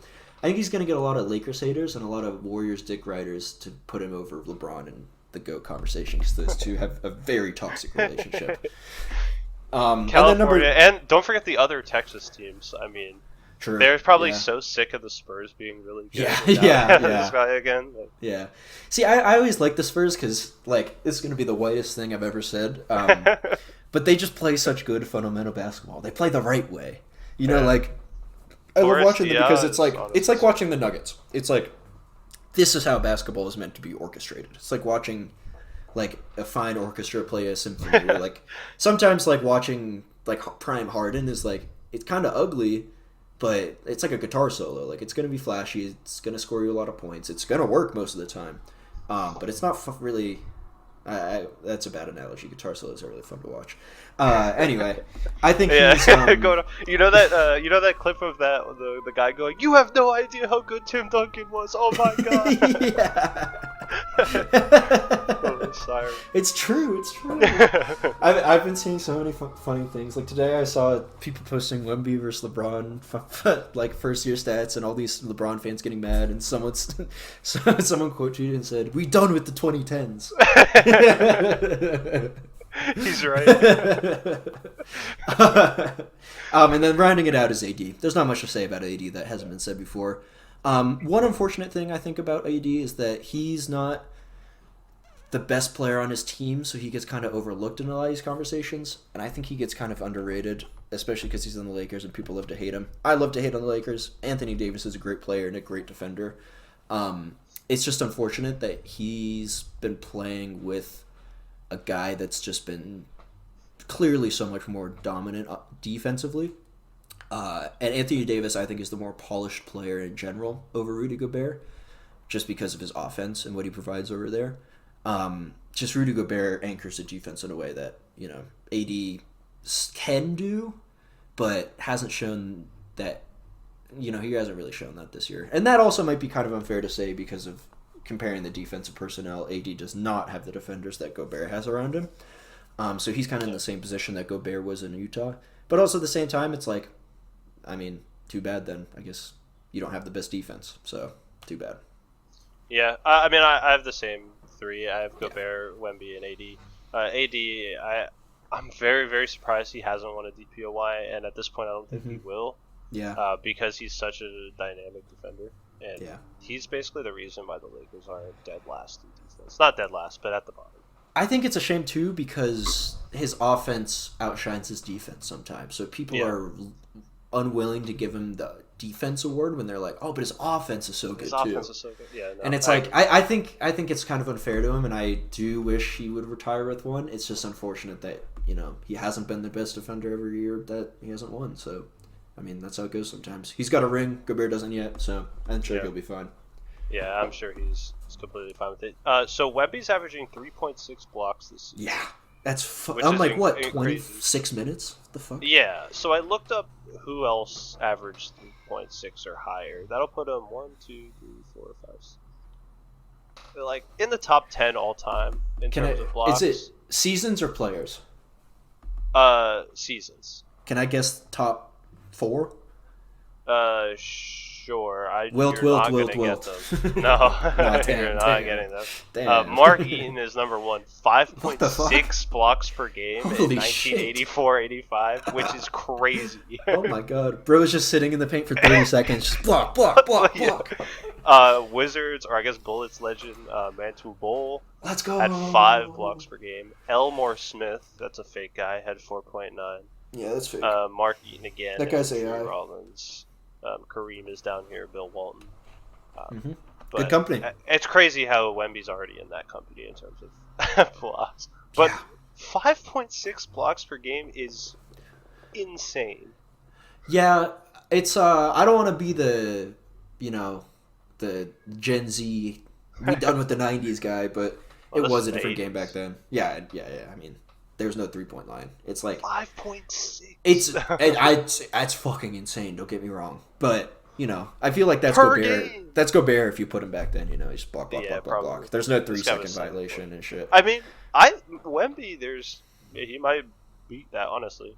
I think he's going to get a lot of Lakers haters and a lot of Warriors dick riders to put him over LeBron and the GOAT conversation because those two have a very toxic relationship. California, and don't forget the other Texas teams. I mean, true. They're probably so sick of the Spurs being really good. Yeah. This guy again. Yeah. See, I always like the Spurs because, like, this is going to be the whitest thing I've ever said. But they just play such good fundamental basketball. They play the right way. You know, like, I love watching them because it's like watching the Nuggets. It's like, this is how basketball is meant to be orchestrated. It's like watching, like, a fine orchestra play a symphony. Or, like, sometimes, like, watching, like, Prime Harden is, like, it's kind of ugly, but it's like a guitar solo. Like, it's going to be flashy. It's going to score you a lot of points. It's going to work most of the time. But it's not really... that's a bad analogy. Guitar solos are really fun to watch. Anyway, I think he's... you know that clip of the guy going, "You have no idea how good Tim Duncan was. Oh my god." Yeah. Oh, sorry. It's true. I've been seeing so many funny things. Like today, I saw people posting Wemby versus LeBron, like first year stats, and all these LeBron fans getting mad. And someone quote tweeted and said, "We done with the 2010s." He's right. And then rounding it out is AD. There's not much to say about AD that hasn't been said before. One unfortunate thing I think about AD is that he's not the best player on his team, so he gets kind of overlooked in a lot of these conversations, and I think he gets kind of underrated, especially because he's on the Lakers and people love to hate him. I love to hate on the Lakers. Anthony Davis is a great player and a great defender. It's just unfortunate that he's been playing with a guy that's just been clearly so much more dominant defensively. And Anthony Davis, I think, is the more polished player in general over Rudy Gobert, just because of his offense and what he provides over there. Just Rudy Gobert anchors the defense in a way that, you know, AD can do, but hasn't shown that, you know, he hasn't really shown that this year. And that also might be kind of unfair to say because of comparing the defensive personnel. AD does not have the defenders that Gobert has around him. So he's kind of in the same position that Gobert was in Utah. But also at the same time, it's like, I mean, too bad then. I guess you don't have the best defense, so too bad. Yeah, I mean, I have the same three. I have Gobert, Wemby, and AD. I'm very, very surprised he hasn't won a DPOY, and at this point I don't think he will. Yeah. Because he's such a dynamic defender. And he's basically the reason why the Lakers are dead last in defense. Not dead last, but at the bottom. I think it's a shame, too, because his offense outshines his defense sometimes. So people are unwilling to give him the defense award when they're like, oh, but his offense is so good, His offense is so good, yeah. No, and it's I think it's kind of unfair to him, and I do wish he would retire with one. It's just unfortunate that, you know, he hasn't been the best defender every year that he hasn't won, so... I mean, that's how it goes sometimes. He's got a ring. Gobert doesn't yet, so I'm sure he'll be fine. Yeah, I'm sure he's completely fine with it. So Wemby's averaging 3.6 blocks this season. Yeah, that's I'm like, what, 26 minutes? What the fuck? Yeah, so I looked up who else averaged 3.6 or higher. That'll put him 1, 2, 3, 4, 5. They're like in the top 10 all time in terms of blocks. Is it seasons or players? Seasons. Can I guess top 4? Sure. Wilt. No, you're not getting them. Damn. Mark Eaton is number 1. 5.6 blocks per game Holy in 1984-85, which is crazy. Oh my god. Bro was just sitting in the paint for 30 seconds. Just block. Wizards, or I guess Bullets legend, Mantu Bol. Let's go. Had 5 blocks per game. Elmore Smith, that's a fake guy, had 4.9. Yeah, that's fake. Mark Eaton again. That guy's AI. Rollins. Kareem is down here. Bill Walton. Good company. It's crazy how Wemby's already in that company in terms of blocks. But 5.6 blocks per game is insane. Yeah, it's I don't want to be the, you know, the Gen Z, we done with the 90s guy, but it was a different game back then. Yeah. I mean, there's no 3-point line. It's like 5.6. It's fucking insane. Don't get me wrong, but I feel like that's Per Gobert. game. That's Gobert if you put him back then. He's block, block, Yeah, block, block, probably. block. There's no This guy 3-second was second violation and shit. I mean, Wemby, he might beat that honestly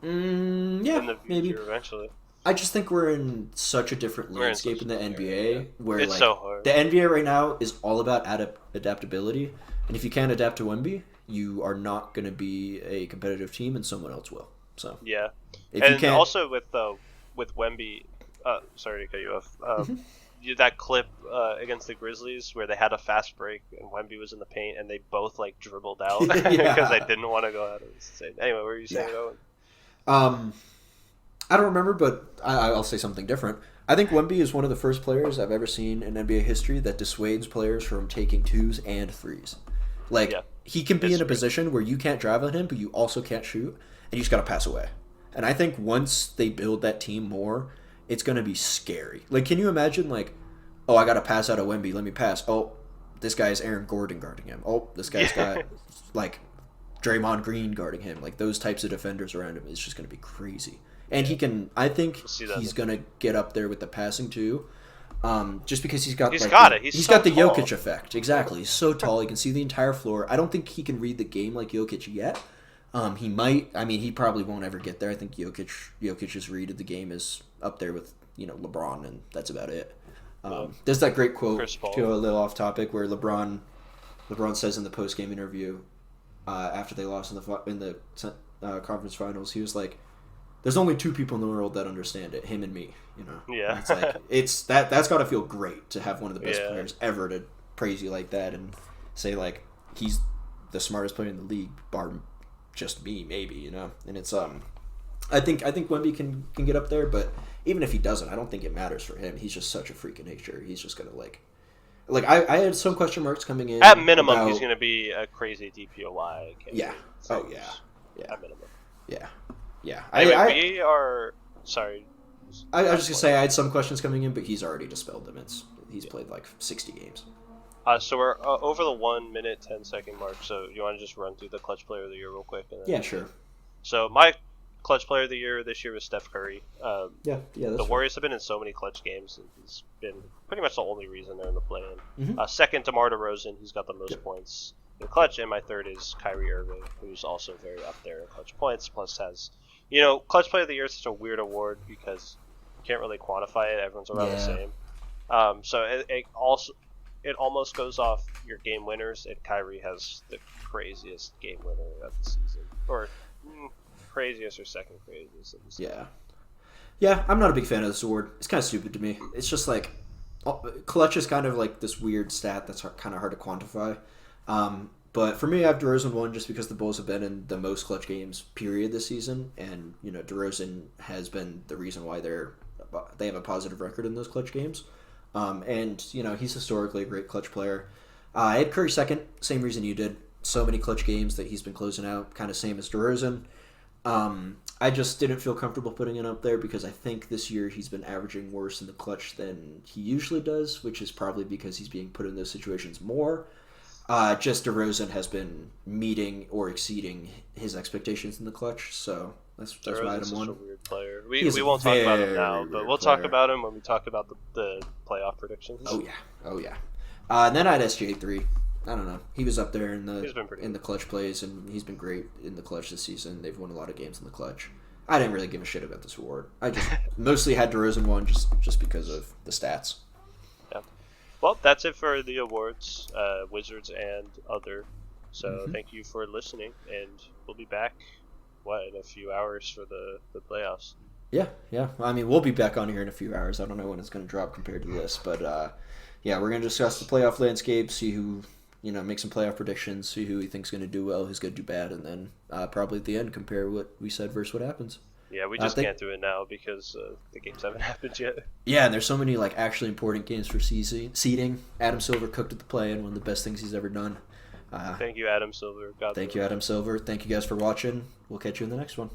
Yeah, in the future maybe. eventually. I just think we're in such a different landscape in the NBA where It's like so hard. the NBA right now is all about adaptability, and if you can't adapt to Wemby, you are not going to be a competitive team, and someone else will. So Yeah, if and you can't, also with Wemby, sorry to cut you off. That clip against the Grizzlies where they had a fast break and Wemby was in the paint and they both like dribbled out because Yeah. they didn't want to go out. It was insane. Anyway, what were you saying? Yeah. Owen? I don't remember, but I'll say something different. I think Wemby is one of the first players I've ever seen in NBA history that dissuades players from taking 2s and 3s. Like, Yeah. he can be It's in a true. position where you can't drive on him, but you also can't shoot, and you just got to pass away. And I think once they build that team more, it's going to be scary. Like, can you imagine, like, oh, I got to pass out a Wemby, let me pass. Oh, this guy's Aaron Gordon guarding him. Oh, this guy's got, like, Draymond Green guarding him. Like, those types of defenders around him is just going to be crazy. And I think see that. he's going to get up there with the passing, too. Just because he's got He's like, got it. He's so got the tall. Jokic effect. Exactly. He's so tall. He can see the entire floor. I don't think he can read the game like Jokic yet. He might. I mean, he probably won't ever get there. I think Jokic's read of the game is up there with LeBron, and that's about it. There's that great quote, Chris Paul. to go a little off topic, where LeBron says in the post game interview after they lost in the conference finals, he was like, "There's only 2 people in the world that understand it, him and me." Yeah. And it's like that's got to feel great to have one of the best Yeah. players ever to praise you like that and say like he's the smartest player in the league, bar just me, maybe. And it's I think Wemby can get up there, but even if he doesn't, I don't think it matters for him. He's just such a freak of nature. He's just gonna like I had some question marks coming in. At minimum, about, he's going to be a crazy DPOY. Yeah. Oh yeah. Yeah. At minimum. Yeah. Yeah. Anyway, we are sorry. I was just gonna say I had some questions coming in, but he's already dispelled them. He's played like 60 games. So we're over the 1 minute 10-second mark. So you want to just run through the clutch player of the year real quick? And then... Yeah, sure. So my clutch player of the year this year was Steph Curry. Yeah. The Warriors have been in so many clutch games, and he's been pretty much the only reason they're in the play-in. Mm-hmm. Second, DeMar DeRozan. He's got the most points in clutch, and my third is Kyrie Irving, who's also very up there in clutch points. Plus has, clutch player of the year is such a weird award because you can't really quantify it. Everyone's around the same. So it almost goes off your game winners, and Kyrie has the craziest game winner of the season, or craziest or second craziest of the season. Yeah, I'm not a big fan of this award. It's kind of stupid to me. It's just like clutch is kind of like this weird stat that's kind of hard to quantify. But for me, I have DeRozan 1 just because the Bulls have been in the most clutch games period this season, and DeRozan has been the reason why they have a positive record in those clutch games. And he's historically a great clutch player. I had Curry second, same reason you did. So many clutch games that he's been closing out, kind of same as DeRozan. I just didn't feel comfortable putting it up there because I think this year he's been averaging worse in the clutch than he usually does, which is probably because he's being put in those situations more. Just DeRozan has been meeting or exceeding his expectations in the clutch, so that's why I'm such one. a weird player. We won't talk about him now, but we'll talk about him when we talk about the playoff predictions. Oh yeah. And then I had SGA3. I don't know. He was up there in He's been pretty the clutch plays, and he's been great in the clutch this season. They've won a lot of games in the clutch. I didn't really give a shit about this award. I just mostly had DeRozan 1 just because of the stats. Yeah. Well, that's it for the awards, Wizards and other. So thank you for listening, and we'll be back, in a few hours for the playoffs. Yeah. I mean, we'll be back on here in a few hours. I don't know when it's going to drop compared to this, but yeah, we're going to discuss the playoff landscape, see who, make some playoff predictions, see who we think's going to do well, who's going to do bad, and then probably at the end compare what we said versus what happens. Yeah, we just can't do it now because the games haven't happened yet. Yeah, and there's so many actually important games for seeding. Adam Silver cooked at the play-in, one of the best things he's ever done. Thank you, Adam Silver. Thank you, Adam Silver. Thank you guys for watching. We'll catch you in the next one.